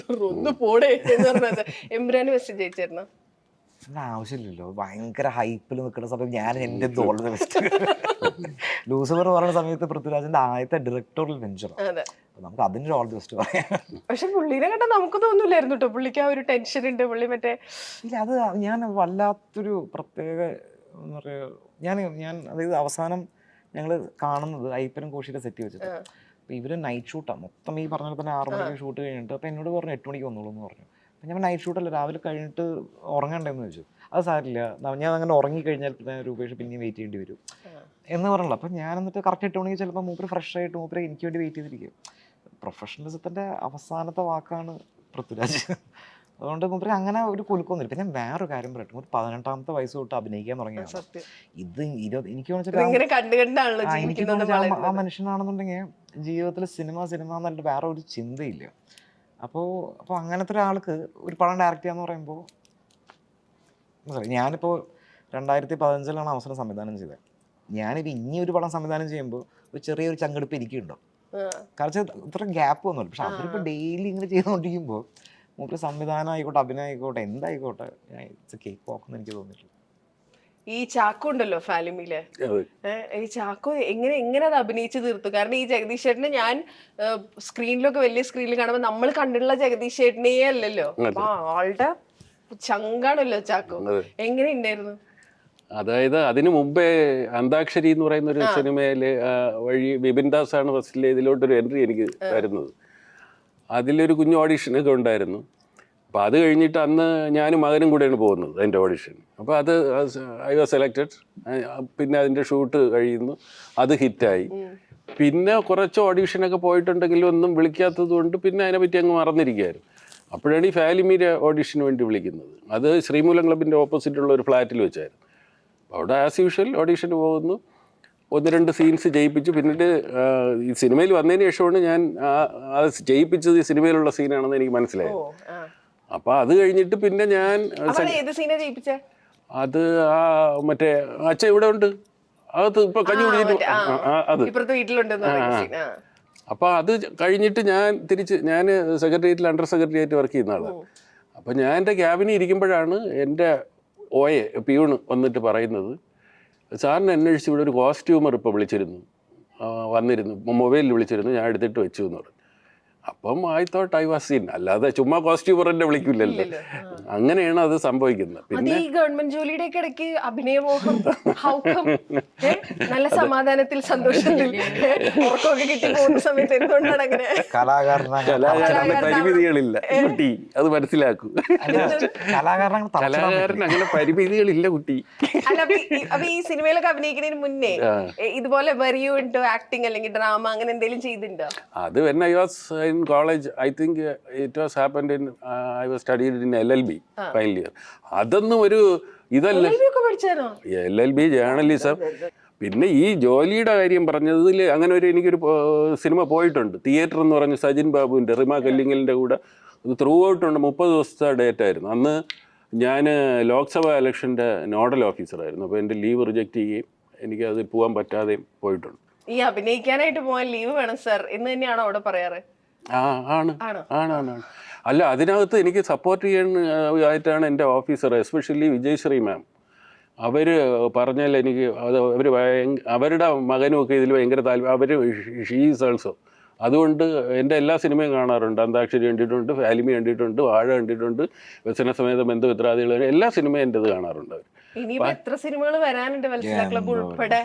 ഒന്ന് പോടേ എന്ന് പറഞ്ഞത് എംബ്രാന് മെസ്സേജ് അയച്ചായിരുന്നു. ആവശ്യമില്ലല്ലോ, ഭയങ്കര ഹൈപ്പിൽ നിൽക്കുന്ന സമയത്ത് ഞാൻ എൻ്റെ ഓൾ ദി ബെസ്റ്റ്. ലൂസിഫർ പറയുന്ന സമയത്ത് പൃഥ്വിരാജിന്റെ ആദ്യത്തെ ഡയറക്ടോറിയൽ വെഞ്ചർ, നമുക്ക് അതിന്റെ ഓൾ ദി ബെസ്റ്റ് പറയാം. പക്ഷെ പുള്ളിനെ കണ്ടാൽ നമുക്ക് തോന്നില്ലായിരുന്നു കേട്ടോ പുള്ളിക്ക് ആ ഒരു ടെൻഷൻ ഉണ്ട്. പുള്ളി മറ്റേ ഇല്ല, അത് ഞാൻ വല്ലാത്തൊരു പ്രത്യേക എന്താ പറയുക ഞാൻ അതായത് അവസാനം ഞങ്ങൾ കാണുന്നത് അയ്യപ്പനും കോശിയുടെ സെറ്റ് വെച്ചിട്ട്. അപ്പോൾ ഇവര് നൈറ്റ് ഷൂട്ടാണ് മൊത്തം. ഈ പറഞ്ഞ പോലെ തന്നെ 6 മണിക്ക് ഷൂട്ട് കഴിഞ്ഞിട്ട് അപ്പോൾ എന്നോട് പറഞ്ഞു 8 മണിക്ക് വന്നോളൂ എന്ന് പറഞ്ഞു. അപ്പം ഞാൻ നൈറ്റ് ഷൂട്ടല്ല, രാവിലെ കഴിഞ്ഞിട്ട് ഉറങ്ങണ്ടെന്ന് ചോദിച്ചു. അത് സാരില്ല, ഞാൻ അങ്ങനെ ഉറങ്ങിക്കഴിഞ്ഞാൽ പിന്നെ രൂപേഷ് പിന്നെയും വെയിറ്റ് ചെയ്യേണ്ടി വരും എന്ന് പറഞ്ഞല്ലോ. അപ്പം ഞാൻ എന്നിട്ട് കറക്റ്റ് 8 മണിക്ക് ചിലപ്പോൾ മൂപ്പര് ഫ്രഷ് ആയിട്ട് മൂപ്പര് എനിക്ക് വേണ്ടി വെയിറ്റ് ചെയ്തിരിക്കും. പ്രൊഫഷണലിസത്തിൻ്റെ അവസാനത്തെ വാക്കാണ് പൃഥ്വിരാജ്. അതുകൊണ്ട് മൂപ്പര് അങ്ങനെ ഒരു കുലുക്കൊന്നുമില്ല. പിന്നെ ഞാൻ വേറൊരു കാര്യം പറയട്ടെ, ഒരു 18ാമത്തെ വയസ്സ് തൊട്ട് അഭിനയിക്കാൻ തുടങ്ങിയാണ്. ഇത് എനിക്ക് ആ മനുഷ്യനാണെന്നുണ്ടെങ്കിൽ ജീവിതത്തിൽ സിനിമ എന്നല്ല വേറെ ഒരു ചിന്തയില്ല. അപ്പോൾ അങ്ങനത്തെ ഒരാൾക്ക് ഒരു പടം ഡയറക്റ്റ് ചെയ്യാന്ന് പറയുമ്പോൾ ഞാനിപ്പോൾ 2015 അവസരം സംവിധാനം ചെയ്തത്. ഞാനിപ്പോൾ ഇനി ഒരു പടം സംവിധാനം ചെയ്യുമ്പോൾ ഒരു ചെറിയൊരു ചങ്കെടുപ്പ് എനിക്കുണ്ടോ, കാരണം ഇത്ര ഗ്യാപ്പ് ഒന്നുമില്ല. പക്ഷെ അവരിപ്പോൾ ഡെയിലി ഇങ്ങനെ ചെയ്തുകൊണ്ടിരിക്കുമ്പോൾ നമുക്ക് സംവിധാനം ആയിക്കോട്ടെ, അഭിനയം ആയിക്കോട്ടെ, എന്തായിക്കോട്ടെ, കേക്ക് പോക്കെന്ന് എനിക്ക് തോന്നിയിട്ടില്ല. ഈ ചാക്കോ ഉണ്ടല്ലോ ഫാലിമിയില്, ഈ ചാക്കോ എങ്ങനെ അത് അഭിനയിച്ച് തീർത്തു. കാരണം ഈ ജഗദീഷ് ചേട്ടനെ ഞാൻ സ്ക്രീനിലൊക്കെ വലിയ സ്ക്രീനിൽ കാണുമ്പോൾ നമ്മൾ കണ്ടിട്ടുള്ള ജഗദീഷ് ചേട്ടനേ അല്ലല്ലോ. അപ്പൊ ആളുടെ ചങ്കാണല്ലോ ചാക്കോ. എങ്ങനെ ഉണ്ടായിരുന്നു? അതായത് അതിനു മുമ്പേ അന്താക്ഷരി എന്ന് പറയുന്ന ഒരു സിനിമയില് വഴി ബിപിൻ ദാസ് ആണ് ഫസ്റ്റിൽ ഇതിലോട്ടൊരു എൻട്രി എനിക്ക് വരുന്നത്. അതിലൊരു കുഞ്ഞു ഓഡീഷനൊക്കെ ഉണ്ടായിരുന്നു. അപ്പോൾ അത് കഴിഞ്ഞിട്ട് അന്ന് ഞാനും മകനും കൂടെയാണ് പോകുന്നത് എൻ്റെ ഓഡിഷൻ. അപ്പോൾ അത് ഐ വാസ് സെലക്റ്റഡ്. പിന്നെ അതിൻ്റെ ഷൂട്ട് കഴിയുന്നു, അത് ഹിറ്റായി. പിന്നെ കുറച്ച് ഓഡീഷനൊക്കെ പോയിട്ടുണ്ടെങ്കിലും ഒന്നും വിളിക്കാത്തത് കൊണ്ട് പിന്നെ അതിനെപ്പറ്റി അങ്ങ് മറന്നിരിക്കുകയായിരുന്നു. അപ്പോഴാണ് ഈ ഫാലിമിയുടെ ഓഡിഷന് വേണ്ടി വിളിക്കുന്നത്. അത് ശ്രീമൂലം ക്ലബിൻ്റെ ഓപ്പോസിറ്റുള്ള ഒരു ഫ്ലാറ്റിൽ വെച്ചായിരുന്നു. അവിടെ ആസ് യൂഷ്വൽ ഓഡീഷന് പോകുന്നു, 1-2 സീൻസ് ജയിപ്പിച്ചു. പിന്നീട് ഈ സിനിമയിൽ വന്നതിന് ശേഷമാണ് ഞാൻ അത് ജയിപ്പിച്ചത് ഈ സിനിമയിലുള്ള സീനാണെന്ന് എനിക്ക് മനസ്സിലായത്. അപ്പോൾ അത് കഴിഞ്ഞിട്ട് പിന്നെ ഞാൻ അത് മറ്റേ അച്ഛൻ ഇവിടെ ഉണ്ട്, അകത്ത് ഇപ്പൊ കഞ്ഞി കുടിച്ചിട്ട് അത്. അപ്പോൾ അത് കഴിഞ്ഞിട്ട് ഞാൻ സെക്രട്ടേറിയറ്റിൽ അണ്ടർ സെക്രട്ടറി ആയിട്ട് വർക്ക് ചെയ്യുന്ന ആളാണ്. അപ്പോൾ ഞാൻ എൻ്റെ ക്യാബിനിൽ ഇരിക്കുമ്പോഴാണ് എൻ്റെ പിയൂണ് വന്നിട്ട് പറയുന്നത്, സാറിനെ അന്വേഷിച്ച് ഇവിടെ ഒരു കോസ്റ്റ്യൂമർ ഇപ്പോൾ വന്നിരുന്നു, മൊബൈലിൽ വിളിച്ചിരുന്നു, ഞാൻ എടുത്തിട്ട് വെച്ചു എന്ന് പറഞ്ഞു. അപ്പം I thought I was in. അല്ലാതെ ചുമ്മാ കോസ്റ്റ്യൂമർ എന്നെ വിളിക്കില്ലല്ലോ. അങ്ങനെയാണ് അത് സംഭവിക്കുന്നത്. അത് പിന്നെ ഈ ഗവൺമെന്റ് ജോലിയുടെ ഒക്കെ ഇടയ്ക്ക് അഭിനയമോഹം how come? നല്ല സമാധാനത്തിൽ സന്തോഷത്തിൽ ഉറക്കമൊക്കെ കിട്ടി പോകുന്ന സമയത്ത് എന്തുകൊണ്ടാണ് അങ്ങനെ? കലാകാരന് പരിമിതികളില്ല കുട്ടി, അത് മനസ്സിലാക്കൂ. കലാകാരൻ അങ്ങനെ പരിമിതികളില്ല കുട്ടി. അല്ല അപ്പൊ ഈ സിനിമയിലൊക്കെ അഭിനയിക്കുന്നതിന് മുന്നേ ഇതുപോലെ വരിയു ഇൻടു ആക്ടിങ് അല്ലെങ്കിൽ ഡ്രാമ അങ്ങനെ എന്തെങ്കിലും ചെയ്തിട്ടുണ്ടോ? അത് when I was in college, I think it was happened in I was studied in LLB final year. അതൊന്നും ഒരു ഇതല്ല. LLB journalism. പിന്നെ ഈ ജോലിയുടെ കാര്യം പറഞ്ഞതിൽ അങ്ങനെ ഒരു എനിക്കൊരു സിനിമ പോയിട്ടുണ്ട്, തിയേറ്റർ എന്ന് പറഞ്ഞ് സജിൻ ബാബുവിൻ്റെ റിമ കല്ലിങ്ങലിൻ്റെ കൂടെ. അത് ത്രൂ ഔട്ട് ഉണ്ട്, 30 ദിവസത്തെ ഡേറ്റ് ആയിരുന്നു. അന്ന് ഞാൻ ലോക്സഭ ഇലക്ഷൻ്റെ നോഡൽ ഓഫീസറായിരുന്നു. അപ്പോൾ എൻ്റെ ലീവ് റിജക്റ്റ് ചെയ്യുകയും എനിക്ക് അത് പോകാൻ പറ്റാതെയും പോയിട്ടുണ്ട്. ഈ അഭിനയിക്കാനായിട്ട് പോകാൻ ലീവ് വേണം സർ എന്ന് തന്നെയാണോ അവിടെ പറയാറ്? ആണ്. അല്ല, അതിനകത്ത് എനിക്ക് സപ്പോർട്ട് ചെയ്യാൻ ആയിട്ടാണ് എൻ്റെ ഓഫീസർ, എസ്പെഷ്യലി വിജയശ്രീ മാം. അവർ പറഞ്ഞാൽ എനിക്ക് അത് അവരുടെ മകനുമൊക്കെ ഇതിൽ ഭയങ്കര താല്പര്യം. അവർ ഷീസ് ഓൾസോ. അതുകൊണ്ട് എൻ്റെ എല്ലാ സിനിമയും കാണാറുണ്ട്. അന്താക്ഷരി കണ്ടിട്ടുണ്ട്, ഫാലിമി കണ്ടിട്ടുണ്ട്, വാഴ കണ്ടിട്ടുണ്ട്, വ്യസനസമേത ബന്ധുമിത്രാദികൾ, എല്ലാ സിനിമയും എൻ്റെ ഇത് കാണാറുണ്ട് അവർ. ഇനിയിപ്പോ എത്ര സിനിമകൾ വരാനുണ്ട് വത്സല ക്ലബ് ഉൾപ്പെടെ?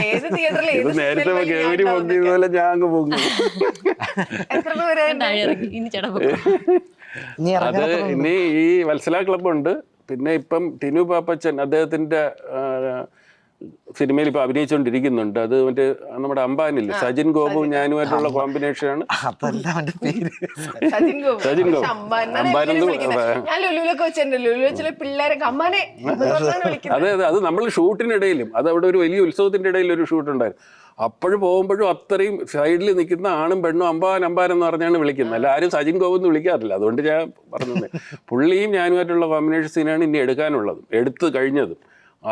ഏത് തിയേറ്ററിൽ ഇത് നേരത്തെ ഗൗരി പൊങ്ങിയതുപോലെ ഞാൻ അങ്ങ് പൊങ്ങി. എത്ര വരാനുണ്ട്? അത് ഇനി ഈ വത്സല ക്ലബുണ്ട്. പിന്നെ ഇപ്പം ടിനു പാപ്പച്ചൻ അദ്ദേഹത്തിൻ്റെ സിനിമയിൽ ഇപ്പൊ അഭിനയിച്ചുകൊണ്ടിരിക്കുന്നുണ്ട്. അത് മറ്റേ നമ്മുടെ അംബാനില്ലേ, സജിൻ ഗോപു ഞാനുമായിട്ടുള്ള കോമ്പിനേഷനാണ്. സജിൻ ഗോപു. അതെ, അത് നമ്മൾ ഷൂട്ടിനിടയിലും, അത് അവിടെ ഒരു വലിയ ഉത്സവത്തിന്റെ ഇടയിൽ ഒരു ഷൂട്ട് ഉണ്ടായിരുന്നു. അപ്പോഴും പോകുമ്പോഴും അത്രയും സൈഡിൽ നിൽക്കുന്ന ആണും പെണ്ണും അമ്പാൻ എന്ന് പറഞ്ഞാണ് വിളിക്കുന്നത്. അല്ല, ആരും സജിൻ ഗോപു എന്ന് വിളിക്കാറില്ല. അതുകൊണ്ട് ഞാൻ പറഞ്ഞത് പുള്ളിയും ഞാനുമായിട്ടുള്ള കോമ്പിനേഷൻ സീനാണ് ഇനി എടുക്കാനുള്ളത്, എടുത്തു കഴിഞ്ഞത്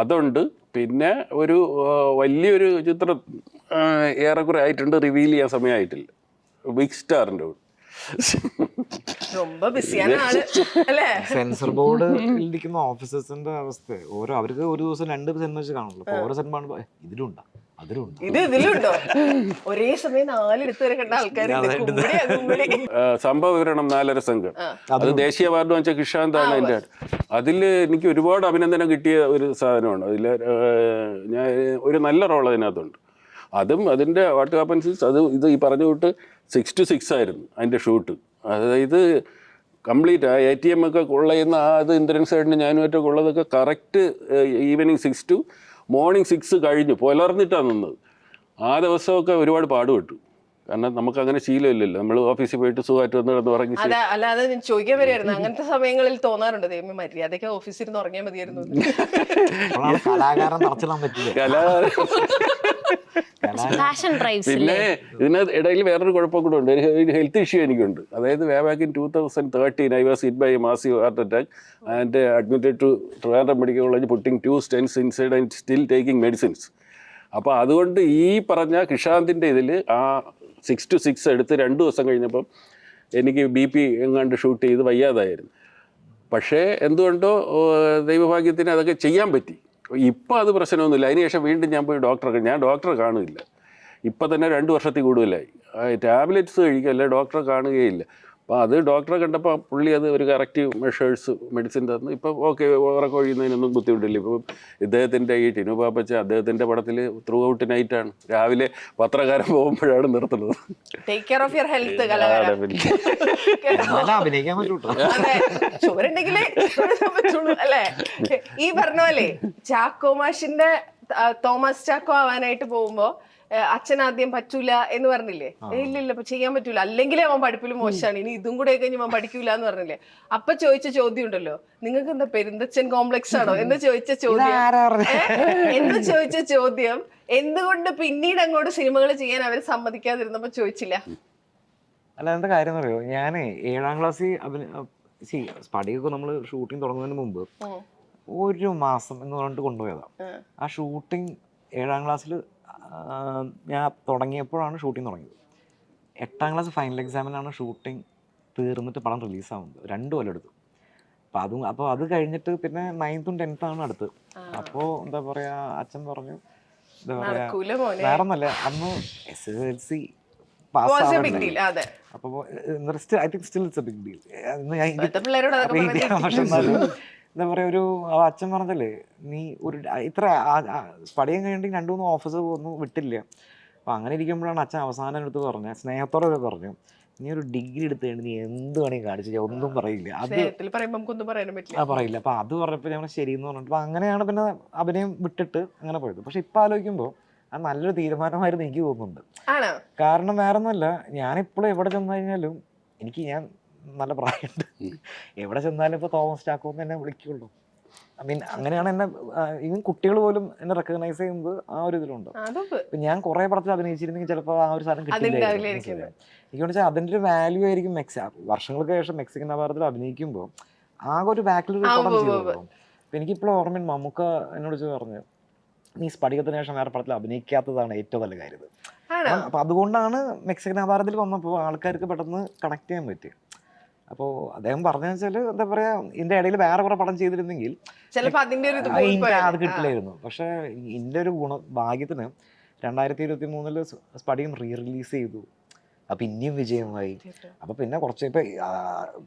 അതുണ്ട്. പിന്നെ ഒരു വലിയൊരു ചിത്രം ഏറെക്കുറെ ആയിട്ടുണ്ട്, റിവീൽ ചെയ്യാൻ സമയമായിട്ടില്ല. ബിഗ് സ്റ്റാറിൻ്റെ സെൻസർ ബോർഡ് ഇരിക്കുന്ന ഓഫീസേഴ്സിന്റെ അവസ്ഥ അവർക്ക് ഒരു ദിവസം 2 സിനിമ വെച്ച് കാണുള്ളൂ. ഓരോ സിനിമ ഇതിലുണ്ടോ ഇതിലുണ്ടോ ഒരേ സമയം 4 എടുത്ത് വരെ കണ്ട ആൾക്കാരുണ്ട്. സംഭവ വിവരണം 4.5 സംഘം, അത് ദേശീയ അവാർഡ് വെച്ച കിഷാന്താണ് എൻ്റെ. അതിൽ എനിക്ക് ഒരുപാട് അഭിനന്ദനം കിട്ടിയ ഒരു സാധനമാണ്. അതിൽ ഞാൻ ഒരു നല്ല റോൾ അതിനകത്തുണ്ട്. അതും അതിൻ്റെ വാട്ട് ഹാപ്പൻസ്, ഇത് ഈ പറഞ്ഞ കൂട്ട് 6 to 6 ആയിരുന്നു അതിൻ്റെ ഷൂട്ട്. അതായത് കംപ്ലീറ്റ് ആ ATM ഒക്കെ കൊള്ളുന്ന അത് ഇന്ദ്രൻ സൈഡിന് ഞാനുമായിട്ടൊക്കെ ഉള്ളതൊക്കെ കറക്റ്റ് ഈവനിങ് 6 to മോർണിംഗ് 6 കഴിഞ്ഞു പുലർന്നിട്ടാണ് നിന്നത്. ആ ദിവസമൊക്കെ ഒരുപാട് പാടുപെട്ടു. കാരണം നമുക്ക് അങ്ങനെ ശീലമില്ലല്ലോ, നമ്മൾ ഓഫീസിൽ പോയിട്ട് സുഖമായിട്ട് വന്ന് ഉറങ്ങി. അല്ലാതെ ഞാൻ ചോദിക്കാൻ വരികയായിരുന്നു, അങ്ങനത്തെ സമയങ്ങളിൽ തോന്നാറുണ്ട് ദൈവമേ മര്യാദയ്ക്ക് ഓഫീസിൽ നിന്ന് ഉറങ്ങിയാൽ മതിയായിരുന്നു. പിന്നെ ഇതിനകത്ത് ഇടയിൽ വേറൊരു കുഴപ്പം കൂടെ ഉണ്ട്, ഒരു ഹെൽത്ത് ഇഷ്യൂ എനിക്കുണ്ട്. അതായത് back in 2013 I was hit by a massive heart attack and admitted to Trivandrum Medical College, putting 2 stents inside and still taking medicines. അപ്പോൾ അതുകൊണ്ട് ഈ പറഞ്ഞ കിഷാന്തിൻ്റെ ഇതിൽ ആ 6 to 6 എടുത്ത് 2 ദിവസം കഴിഞ്ഞപ്പം എനിക്ക് BP എങ്ങാണ്ട് ഷൂട്ട് ചെയ്ത് വയ്യാതായിരുന്നു. പക്ഷേ എന്തുകൊണ്ടോ ദൈവഭാഗ്യത്തിന് അതൊക്കെ ചെയ്യാൻ പറ്റി. ഇപ്പം അത് പ്രശ്നമൊന്നുമില്ല. അതിനുശേഷം വീണ്ടും ഞാൻ പോയി ഡോക്ടറെ കാണുകയില്ല. ഇപ്പം തന്നെ 2 വർഷത്തിൽ കൂടുതലായി. ടാബ്ലറ്റ്സ് കഴിക്കല്ല, ഡോക്ടറെ കാണുകയില്ല. അപ്പോൾ അത് ഡോക്ടറെ കണ്ടപ്പോൾ പുള്ളി അത് ഒരു കറക്റ്റീവ് മെഷേഴ്സ് മെഡിസിൻ തന്നു. ഇപ്പം ഓക്കെ, ഉറക്കം ഒഴിയുന്നതിനൊന്നും ബുദ്ധിമുട്ടില്ല. ഇപ്പം ഇദ്ദേഹത്തിൻ്റെ ഈ ടിനു പാപ്പച്ച അദ്ദേഹത്തിൻ്റെ പടത്തിൽ ത്രൂ ഔട്ട് നൈറ്റാണ്. രാവിലെ പത്രക്കാരൻ പോകുമ്പോഴാണ് നിർത്തുന്നത്. ഈ പറഞ്ഞ പോലെ ചാക്കോ മാഷിന്റെ തോമസ് ചാക്കോ ആവാനായിട്ട് പോകുമ്പോ അച്ഛൻ ആദ്യം പറ്റൂല എന്ന് പറഞ്ഞില്ലേ? ഇല്ലില്ല, ഇപ്പൊ ചെയ്യാൻ പറ്റൂല, അല്ലെങ്കിൽ അവൻ പഠിപ്പിൽ മോശമാണ്, ഇനി ഇതും കൂടെ കഴിഞ്ഞ് അവൻ പഠിക്കൂല എന്ന് പറഞ്ഞില്ലേ? അപ്പൊ ചോദിച്ച ചോദ്യം ഉണ്ടല്ലോ, നിങ്ങൾക്ക് എന്താ പെരുന്തച്ഛൻ കോംപ്ലക്സ് ആണോ എന്ന് ചോദിച്ച ചോദ്യം എന്തുകൊണ്ട് പിന്നീട് അങ്ങോട്ട് സിനിമകൾ ചെയ്യാൻ അവർ സമ്മതിക്കാതിരുന്നപ്പോ ചോദിച്ചില്ല? അല്ല, എന്താ കാര്യം എന്ന് അറിയോ, ഞാൻ 7ാം ക്ലാസ്സിൽ സ്പടിയൊക്കെ നമ്മൾ ഷൂട്ടിങ് തുടങ്ങുന്നതിന് മുമ്പ് 1 മാസം എന്ന് പറഞ്ഞിട്ട് കൊണ്ടുപോയതാണ്. ആ ഷൂട്ടിങ് 7ാം ക്ലാസ്സിൽ ഞാൻ തുടങ്ങിയപ്പോഴാണ് ഷൂട്ടിംഗ് തുടങ്ങിയത്. 8ാം ക്ലാസ് ഫൈനൽ എക്സാമിനാണ് ഷൂട്ടിംഗ് തീർന്നിട്ട് പടം റിലീസാവുന്നത്. 2 കൊല്ലം എടുത്തു. അപ്പോൾ അത് കഴിഞ്ഞിട്ട് പിന്നെ 9th ഉം 10th ആണ് അടുത്ത്. അപ്പോൾ എന്താ പറയുക, അച്ഛൻ പറഞ്ഞു എന്താ പറയാ, നടക്കൂല മോനെ. വേറെ ഒന്നല്ല, അന്ന് SSLC Was a big പാസ്സാവണ്ടേ. deal. അതെ. അപ്പോൾ I think still it's a big deal. ഇപ്പോഴത്തെ പിള്ളേരോട് അതൊക്കെ പറയുന്നത് പക്ഷെ എന്നാലും എന്താ പറയാ, ഒരു അച്ഛൻ പറഞ്ഞല്ലേ, നീ ഒരു ഇത്ര പഠിക്കാൻ കഴിഞ്ഞിട്ട് 2-3 ഓഫീസ് പോകുന്നു, വിട്ടില്ല. അപ്പോൾ അങ്ങനെ ഇരിക്കുമ്പോഴാണ് അച്ഛൻ അവസാനം എടുത്ത് പറഞ്ഞത്, സ്നേഹത്തോടെ പറഞ്ഞു, നീ ഒരു ഡിഗ്രി എടുത്ത് കഴിഞ്ഞ് നീ എന്ത് വേണമെങ്കിൽ കാണിച്ചു, ഒന്നും പറയില്ല. അത് പറയുമ്പോൾ നമുക്കൊന്നും പറയാനും പറ്റില്ല. പറയില്ല. അപ്പോൾ അത് പറഞ്ഞപ്പോൾ ഞങ്ങൾ ശരിയെന്ന് പറഞ്ഞിട്ട് അപ്പോൾ അങ്ങനെയാണ് പിന്നെ അഭിനയം വിട്ടിട്ട് അങ്ങനെ പോയത്. പക്ഷെ ഇപ്പം ആലോചിക്കുമ്പോൾ അത് നല്ലൊരു തീരുമാനമായിരുന്നു എനിക്ക് തോന്നുന്നുണ്ട്. ആണോ? കാരണം വേറെ ഒന്നുമല്ല, ഞാനിപ്പോഴും എവിടെ ചെന്ന് കഴിഞ്ഞാലും ഞാൻ നല്ല പ്രായമുണ്ട്, എവിടെ ചെന്നാലും ഇപ്പോൾ തോമസ് ചാക്കോ എന്ന് എന്നെ വിളിക്കുള്ളൂ. ഐ മീൻ അങ്ങനെയാണ് എന്നെ, ഈവൻ കുട്ടികൾ പോലും എന്നെ റെക്കഗ്നൈസ് ചെയ്യുന്നത് ആ ഒരു ഇതിലുണ്ട്. ഇപ്പം ഞാൻ കുറേ പടത്തിൽ അഭിനയിച്ചിരുന്നെങ്കിൽ ചിലപ്പോൾ ആ ഒരു സാധനം കിട്ടില്ല. എനിക്ക് വെച്ചാൽ അതിൻ്റെ ഒരു വാല്യൂ ആയിരിക്കും. വർഷങ്ങൾക്ക് ശേഷം മെക്സിക്കൻ അവാർഡിൽ അഭിനയിക്കുമ്പോൾ ആകെ ഒരു ബാക്കിലൊരു പടം ചെയ്തല്ലോ. അപ്പം എനിക്കിപ്പോഴും ഓർമ്മയുണ്ട്, മമ്മൂക്ക എന്നോട് പറഞ്ഞു, നീ സ്ഫടികത്തിന് ശേഷം വേറെ പടത്തിൽ അഭിനയിക്കാത്തതാണ് ഏറ്റവും നല്ല കാര്യം. അപ്പം അതുകൊണ്ടാണ് മെക്സിക്കൻ അവാർഡിൽ വന്നപ്പോൾ ആൾക്കാർക്ക് പെട്ടെന്ന് കണക്ട് ചെയ്യാൻ പറ്റി. അപ്പോൾ അദ്ദേഹം പറഞ്ഞു വെച്ചാൽ എന്താ പറയാ, ഇതിന്റെ ഇടയിൽ വേറെ കുറെ പടം ചെയ്തിരുന്നെങ്കിൽ അത് കിട്ടില്ലായിരുന്നു. പക്ഷെ ഇതിന്റെ ഒരു ഭാഗ്യത്തിന് 2023 സ്ഫടികം റിലീസ് ചെയ്തു. അപ്പം ഇനിയും വിജയമായി. അപ്പം പിന്നെ കുറച്ച് ഇപ്പം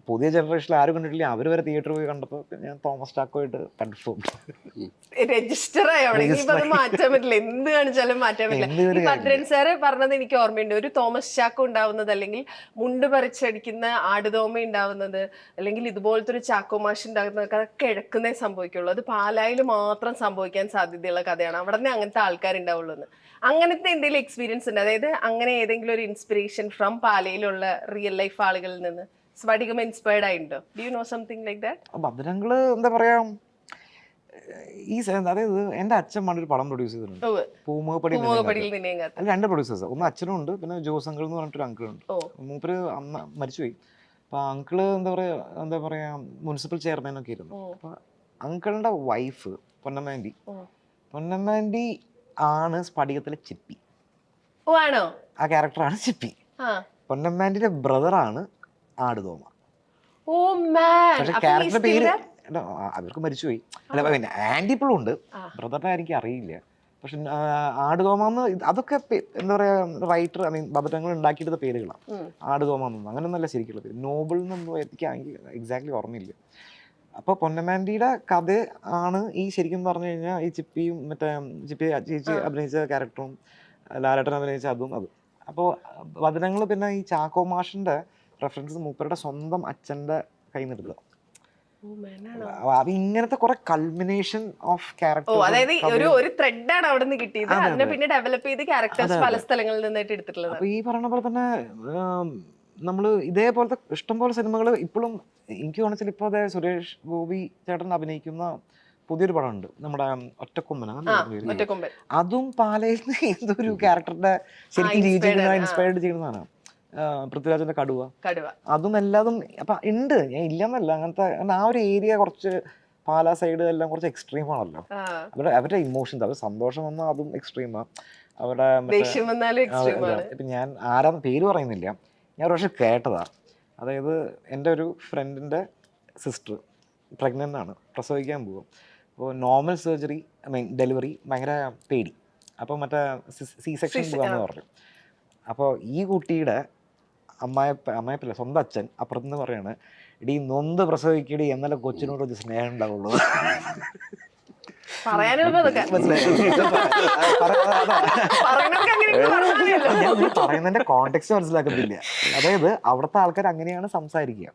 പുതിയ ജനറേഷനിൽ ആരും കണ്ടിട്ടില്ല, അവർ വരെ തിയേറ്ററിൽ പോയി കണ്ടപ്പോൾ ഞാൻ തോമസ് ചാക്കോയിട്ട് കൺഫേം രജിസ്റ്റർ മാറ്റാൻ പറ്റില്ല, എന്ത് കാണിച്ചാലും മാറ്റാൻ പറ്റില്ല. ഭദ്രൻ സാറ് പറഞ്ഞത് എനിക്ക് ഓർമ്മയുണ്ട്, ഒരു തോമസ് ചാക്കോ ഉണ്ടാവുന്നത്, അല്ലെങ്കിൽ മുണ്ട് പറിച്ചടിക്കുന്ന ആടുതോമ ഉണ്ടാവുന്നത്, അല്ലെങ്കിൽ ഇതുപോലത്തെ ഒരു ചാക്കോ മാഷ് ഉണ്ടാകുന്നതൊക്കെ അതൊക്കെ കിഴക്കുന്നേ സംഭവിക്കുള്ളൂ. അത് പാലായിൽ മാത്രം സംഭവിക്കാൻ സാധ്യതയുള്ള കഥയാണ്, അവിടെ നിന്ന് അങ്ങനത്തെ ആൾക്കാരുണ്ടാവുള്ളൂ എന്ന്. അങ്ങനത്തെ എന്തെങ്കിലും എക്സ്പീരിയൻസ് ഉണ്ട്? അതായത് അങ്ങനെ ഏതെങ്കിലും ഒരു ഇൻസ്പിറേഷൻ ഫ്രം പാലയിലുള്ള റിയൽ ലൈഫ് ആളുകളിൽ നിന്ന് സ്ഫടികം ഇൻസ്പയർഡ് ആയിട്ടുണ്ടോ? Do you know something like that? ഭദ്രങ്ങള് എന്താ പറയാ, അതായത് എന്റെ അച്ഛൻ പണ്ടൊരു പടം പ്രൊഡ്യൂസ് ചെയ്തിട്ടുണ്ട്, പൂമുഖപ്പടി. 2 പ്രൊഡ്യൂസേഴ്സ്, ഒന്ന് അച്ഛനും ഉണ്ട്, പിന്നെ ജോസ് അങ്കിൾ എന്ന് പറഞ്ഞിട്ടൊരു അങ്കിൾ ഉണ്ട്. മൂപ്പര് അമ്മ മരിച്ചുപോയി. അപ്പൊ അങ്കിള് എന്താ പറയാ മുനിസിപ്പൽ ചെയർമാൻ ഒക്കെ ആയിരുന്നു. അപ്പൊ അങ്കിളിന്റെ വൈഫ് പൊന്നമ്മാൻഡി ആണ് സ്ഫടികത്തിലെ ചിപ്പി. ആ ക്യാരക്ടറാണ് ചിപ്പി. പൊന്നമ്മാൻഡിന്റെ ബ്രദറാണ് ആടുതോമ. പക്ഷെ ക്യാരക്ടറിന്റെ പേര് അവർക്ക് മരിച്ചുപോയി. അല്ല പിന്നെ ആന്റി ഇപ്പോഴും ഉണ്ട്, ബ്രദറിനെ എനിക്ക് അറിയില്ല. പക്ഷെ ആടുതോമെന്ന് അതൊക്കെ എന്താ പറയാ റൈറ്റർ, ഐ മീൻ ബബറ്റങ്ങൾ ഉണ്ടാക്കിയെടുത്ത പേരുകളാണ്. ആടുതോമെന്നൊന്നും അങ്ങനെയൊന്നല്ല ശരിക്കുള്ള പേര്. നോബിൾ എന്നൊന്നും എനിക്ക് എക്സാക്ട്ലി ഓർമ്മയില്ല. അപ്പോൾ പൊന്നമാൻഡിയുടെ കഥ ആണ് ഈ ശരിക്കും പറഞ്ഞു കഴിഞ്ഞാൽ ഈ ചിപ്പിയും ചിപ്പി ചേച്ചി അഭിനയിച്ച ക്യാരക്ടറും ലാലേട്ടൻ അഭിനയിച്ച അതും. അപ്പോൾ വചനങ്ങൾ പിന്നെ ഈ ചാക്കോ മാഷിന്റെ റെഫറൻസ് മൂപ്പരുടെ സ്വന്തം അച്ഛൻ്റെ കയ്യിൽ നിന്ന് എടുക്കുക. അത് ഇങ്ങനത്തെ കുറെ കൾമിനേഷൻ ഓഫ് ക്യാരക്ടർ, അതായത് ഒരു ത്രെഡാണ് അവിടെ നിന്ന് കിട്ടിയത്, അതിനെ പിന്നെ ഡെവലപ്പ് ചെയ്ത് ക്യാരക്ടേഴ്സ് പല സ്ഥലങ്ങളിൽ നിന്നായിട്ട് എടുത്തിട്ടുള്ളത്. അപ്പൊ ഈ പറഞ്ഞ പോലെ തന്നെ നമ്മൾ ഇതേപോലത്തെ ഇഷ്ടംപോലെ സിനിമകൾ ഇപ്പോഴും എനിക്ക് തോന്നിച്ചാൽ ഇപ്പോൾ അതെ സുരേഷ് ഗോപി ചേട്ടൻ അഭിനയിക്കുന്ന പുതിയൊരു പടമുണ്ട്, നമ്മുടെ ഒറ്റക്കൊമ്പൻ. അതും പാലയിൽ നിന്ന് എന്തൊരു ക്യാരക്ടറിന്റെ ശരിക്കും ഇൻസ്പയർഡ് ചെയ്യുന്നതാണ്. പൃഥ്വിരാജിന്റെ കടുവ, അതും എല്ലാതും അപ്പൊ ഉണ്ട്, ഞാൻ ഇല്ലെന്നല്ല. അങ്ങനത്തെ ആ ഒരു ഏരിയ കുറച്ച് പാലാ സൈഡ് എല്ലാം കുറച്ച് എക്സ്ട്രീം ആണല്ലോ. അവരുടെ ഇമോഷൻസ്, അവർ സന്തോഷം വന്നാൽ അതും എക്സ്ട്രീമാ, അവരുടെ ഇപ്പൊ ഞാൻ ആരാന്ന് പേര് പറയുന്നില്ല, ഞാൻ ഒരു പക്ഷെ കേട്ടതാ. അതായത് എൻ്റെ ഒരു ഫ്രണ്ടിൻ്റെ സിസ്റ്റർ പ്രഗ്നൻ്റ് ആണ്, പ്രസവിക്കാൻ പോകും. അപ്പോൾ normal surgery I mean delivery ഭയങ്കര പേടി, അപ്പോൾ മറ്റേ സി സെക്ഷൻ പോകാമെന്ന് പറഞ്ഞു. അപ്പോൾ ഈ കുട്ടിയുടെ അമ്മായപ്പല്ല സ്വന്തം അച്ഛൻ അപ്പുറത്തുനിന്ന് പറയാണ്, ഇടീ നൊന്ത് പ്രസവിക്കടി എന്നാലേ കൊച്ചിനോട് ഒരു സ്നേഹം ഉണ്ടാവുള്ളൂ. പറയുന്നതിന്റെ കോണ്ടെക്സ്റ്റ് മനസ്സിലാക്കുന്നില്ല. അതായത് അവിടുത്തെ ആൾക്കാർ അങ്ങനെയാണ് സംസാരിക്കുക.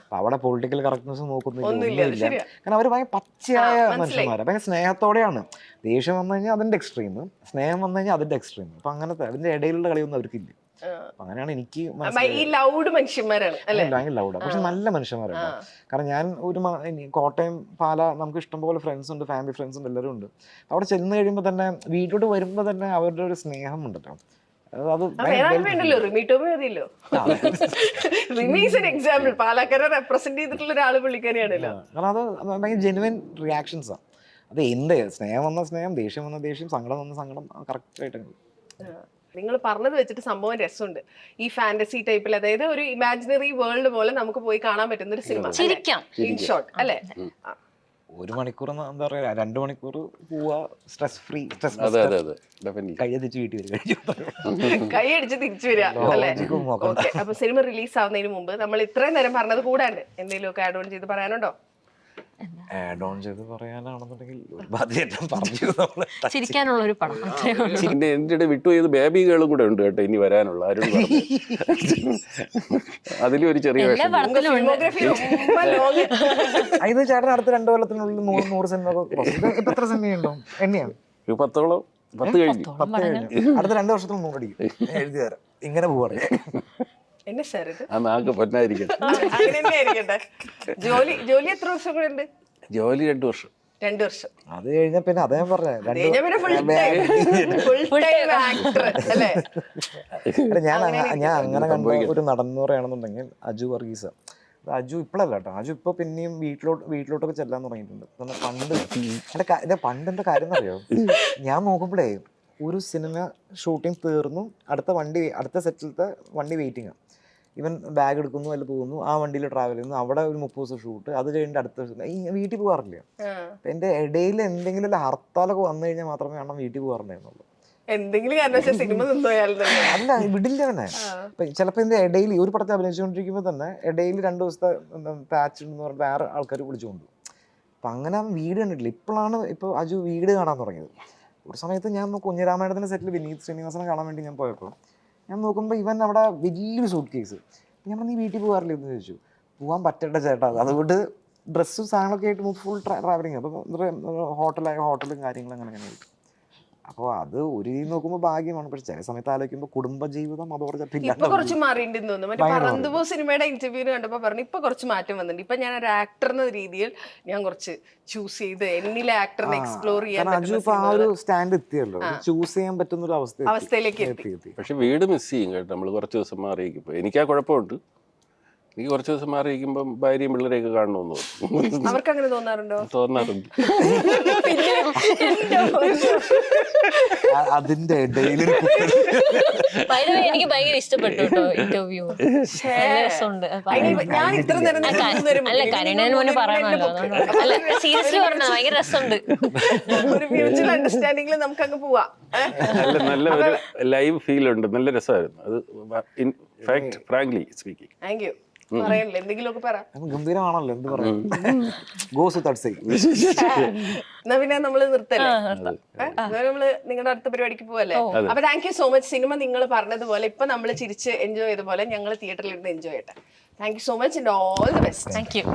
അപ്പൊ അവിടെ പൊളിറ്റിക്കൽ കറക്റ്റ്നെസ് നോക്കുന്നില്ല. കാരണം അവര് ഭയങ്കര പച്ചയായ മനുഷ്യന്മാരാണ്, ഭയങ്കര സ്നേഹത്തോടെയാണ്. ദേഷ്യം വന്നു കഴിഞ്ഞാൽ അതിന്റെ എക്സ്ട്രീം, സ്നേഹം വന്നു കഴിഞ്ഞാൽ അതിന്റെ എക്സ്ട്രീം. അപ്പൊ അങ്ങനത്തെ അതിന്റെ ഇടയിലുള്ള കളിയൊന്നും അവർക്കില്ല. അങ്ങനെയാണ് എനിക്ക് ഭയങ്കര ലൗഡാണ്, പക്ഷെ നല്ല മനുഷ്യന്മാരാണ്. കാരണം ഞാൻ കോട്ടയം പാല നമുക്ക് ഇഷ്ടംപോലെ ഫ്രണ്ട്സ് ഉണ്ട്, ഫാമിലി ഫ്രണ്ട്സ് ഉണ്ട്, എല്ലാവരും ഉണ്ട്. അവിടെ ചെന്ന് കഴിയുമ്പോൾ തന്നെ വീട്ടിലോട്ട് വരുമ്പോൾ തന്നെ അവരുടെ ഒരു സ്നേഹം ഉണ്ടല്ലോ. അത് ഭയങ്കര ജെനുവൻ റിയാക്ഷൻസാണ്. അത് എന്ത് സ്നേഹം വന്ന സ്നേഹം, ദേഷ്യം വന്ന ദേഷ്യം, സങ്കടം വന്ന സങ്കടം കറക്റ്റ് ആയിട്ട്. നിങ്ങൾ പറഞ്ഞത് വെച്ചിട്ട് സംഭവം രസമുണ്ട്. ഈ ഫാന്റസി ടൈപ്പിൽ, അതായത് ഒരു ഇമാജിനറി വേൾഡ് പോലെ നമുക്ക് പോയി കാണാൻ പറ്റുന്ന ഒരു സിനിമ, ഇൻ ഷോർട്ട് അല്ലെ? 1 മണിക്കൂർ എന്താ പറയാ 2 മണിക്കൂർ പോവാ, സ്ട്രെസ് ഫ്രീ, അതെ അതെ അതെ ഡെഫിനറ്റ്ലി. കഴിച്ച് വീട്ടിൽ വരും. കൈ അടിച്ച് തിരിച്ചു വരിക അല്ലേ? ഓക്കെ, അപ്പൊ സിനിമ റിലീസ് ആവുന്നതിന് മുമ്പ് നമ്മൾ ഇത്രയും നേരം പറഞ്ഞത് കൂടാണ്ട് എന്തെങ്കിലുമൊക്കെ ആഡ് ഓൺ ചെയ്ത് പറയാനുണ്ടോ? ആഡ് ഓൺ ചെയ്ത് പറയാനാണെന്നുണ്ടെങ്കിൽ ഒരുപാട് ചേട്ടൻ പറഞ്ഞു നമ്മള് ചിരിക്കാനുള്ള ഒരു പടം അത്രേ ഉള്ളൂ. പിന്നെ എൻ്റെ ഇടയിൽ വിട്ടുപോയത് ബേബി ഗേളും കൂടെ ഉണ്ട് കേട്ടോ ഇനി വരാനുള്ള. അരുൺ അതിലും ഒരു ചെറിയ എല്ലാ വേഷം. പടത്തിലും ഉണ്ട്. ഫിലിമോഗ്രഫി ரொம்ப ലോങ്. ഇത് ചേട്ടൻ അടുത്ത 2 കൊല്ലത്തിനുള്ളിൽ 100 സിനിമ ഇപ്പൊ എത്ര സിനിമയുണ്ടോ? എന്നെയാണ് ഒരു 10 കഴിഞ്ഞു. 10 കഴിഞ്ഞു. അടുത്ത 2 വർഷത്തിൽ 100 അടിക്കും. എഴുതി തരാം. ഇങ്ങനെ പോവാണ്. എന്നെ സാർ ഇത് ആ നാക്ക് പൊന്നായിരിക്കട്ടെ. അങ്ങനെ തന്നെ ആയിരിക്കട്ടെ. ജോലി എത്ര വർഷം കൂടെ ഉണ്ട്? ജോലി 2 വർഷം. 2 വർഷം. അത് കഴിഞ്ഞാൽ പിന്നെ അതേ പറഞ്ഞേ ഞാൻ അങ്ങനെ കണ്ട ഒരു നടന്നു പറയുകയാണെന്നുണ്ടെങ്കിൽ അജു വർഗീസ്. അജു ഇപ്പോഴല്ല കേട്ടോ, അജു ഇപ്പൊ പിന്നെയും വീട്ടിലോട്ടൊക്കെ ചെല്ലാൻ തുടങ്ങിയിട്ടുണ്ട്. പണ്ട് എന്റെ കാര്യം എന്നറിയോ, ഞാൻ നോക്കുമ്പോഴേ ഒരു സിനിമ ഷൂട്ടിംഗ് തീർന്നു, അടുത്ത സെറ്റിലത്തെ വണ്ടി വെയിറ്റിംഗ്. ഇവൻ ബാഗ് എടുക്കുന്നു, അല്ല പോകുന്നു, ആ വണ്ടിയിൽ ട്രാവൽ ചെയ്യുന്നു, അവിടെ ഒരു 30 ദിവസം ഷൂട്ട്, അത് കഴിഞ്ഞിട്ട് അടുത്ത വീട്ടിൽ പോകാറില്ല. എന്റെ ഇടയിൽ എന്തെങ്കിലും ഹർത്താലൊക്കെ വന്നു കഴിഞ്ഞാൽ മാത്രമേ അണ്ണൻ വീട്ടിൽ പോകാറുണ്ടായിരുന്നുള്ളൂ. എന്തെങ്കിലും കാരണവശാൽ സിനിമ നിന്നോയാലും അല്ല വിടില്ല തന്നെ. ചിലപ്പോൾ എന്റെ ഇടയിൽ ഒരു പടത്തെ അഭിനയിച്ചുകൊണ്ടിരിക്കുമ്പോൾ തന്നെ ഇടയിൽ 2 ദിവസത്തെ പാച്ച് എന്ന് പറഞ്ഞാൽ വേറെ ആൾക്കാർ വിളിച്ചുകൊണ്ടു. അപ്പം അങ്ങനെ വീട് കണ്ടിട്ടില്ല. ഇപ്പോൾ അജു വീട് കാണാൻ തുടങ്ങിയത്. ഒരു സമയത്ത് ഞാൻ കുഞ്ഞിരാമായണത്തിന്റെ സെറ്റിൽ വിനീത് ശ്രീനിവാസനെ കാണാൻ വേണ്ടി ഞാൻ പോയപ്പോൾ ഞാൻ നോക്കുമ്പോൾ ഇവൻ അവിടെ വലിയൊരു സൂട്ട് കേസ്. ഞാൻ നീ വീട്ടിൽ പോകാറില്ല എന്ന് ചോദിച്ചു. പോകാൻ പറ്റട്ടെ ചേട്ടാ, അതുകൊണ്ട് ഡ്രസ്സും സാധനങ്ങളൊക്കെ ആയിട്ട് ഫുൾ ട്രാവലിങ്. അപ്പം ഹോട്ടലും കാര്യങ്ങളും അങ്ങനെ കിട്ടും. അപ്പോൾ അത് ഒരു രീതി നോക്കുമ്പോൾ ഭാഗ്യമാണ്. പക്ഷെ ചില സമയത്ത് ആലോചിക്കുമ്പോൾ കുടുംബജീവിതം അതോടെ ഇപ്പൊ കുറച്ച് മാറിയിട്ടുണ്ടെന്ന് തോന്നുന്നു. മറ്റേ പറന്തുപോ സിനിമയുടെ ഇന്റർവ്യൂവിന് കണ്ടപ്പോ പറഞ്ഞു ഇപ്പൊ കുറച്ച് മാറ്റം വന്നിട്ടുണ്ട്. ഇപ്പൊ ഞാൻ ഒരു ആക്ടർ എന്ന രീതിയിൽ ഞാൻ കുറച്ച് ചൂസ് ചെയ്ത് എന്നിലെ ആക്ടറിനെ എക്സ്പ്ലോർ ചെയ്യാൻ ആ ഒരു സ്റ്റാൻഡ് എത്തിയല്ലോ, ചൂസ് ചെയ്യാൻ പറ്റുന്ന ഒരു അവസ്ഥയിലേക്ക് എത്തി. പക്ഷെ വീട് മിസ് ചെയ്യും കേട്ടോ നമ്മൾ കുറച്ച് ദിവസം മാറിയിരിക്കുമ്പോൾ. എനിക്ക് ആ കുഴപ്പമുണ്ട്. എനിക്ക് കുറച്ച് ദിവസം മാറിയിരിക്കുമ്പോൾ ഭാര്യയും പിള്ളേരെയൊക്കെ കാണണമെന്ന് തോന്നും. അവർക്ക് അങ്ങനെ തോന്നാറുണ്ടോ? തോന്നാറുണ്ട്. അതിന്റെ ഇടയിൽ എനിക്ക് ഭയങ്കര ഇഷ്ടപ്പെട്ടു കേട്ടോ ഇന്റർവ്യൂ. ഞാൻ ഇത്ര നേരം അല്ല കരുണേന് മുന്നേ പറയണല്ലോ. അല്ല സീരിയസ്ലി പറഞ്ഞ ഭയങ്കര രസമുണ്ട്. ഒരു മ്യൂച്വൽ അണ്ടർസ്റ്റാൻഡിംഗിൽ നമുക്ക് അങ്ങ് പോവാം. നല്ല ഒരു ലൈവ് ഫീൽ ഉണ്ട്. നല്ല രസമായിരുന്നു അത്. Frankly speaking. Thank you. പറയണില്ല എന്തെങ്കിലുമൊക്കെ പറ. ഗംഭീരമാണല്ലോ, എന്ത് പറയാം. എന്നാ പിന്നെ നമ്മള് നിർത്തല്ലേ? നമ്മള് നിങ്ങളുടെ അടുത്ത പരിപാടിക്ക് പോവല്ലേ? അപ്പൊ thank you so much. Cinema നിങ്ങൾ പറഞ്ഞതുപോലെ ഇപ്പൊ നമ്മള് ചിരിച്ച് എൻജോയ് ചെയ്ത പോലെ ഞങ്ങൾ തിയേറ്ററിൽ ഇരുന്ന് എൻജോയ് ചെയ്യട്ടെ. Thank you so much and all the best. Thank you.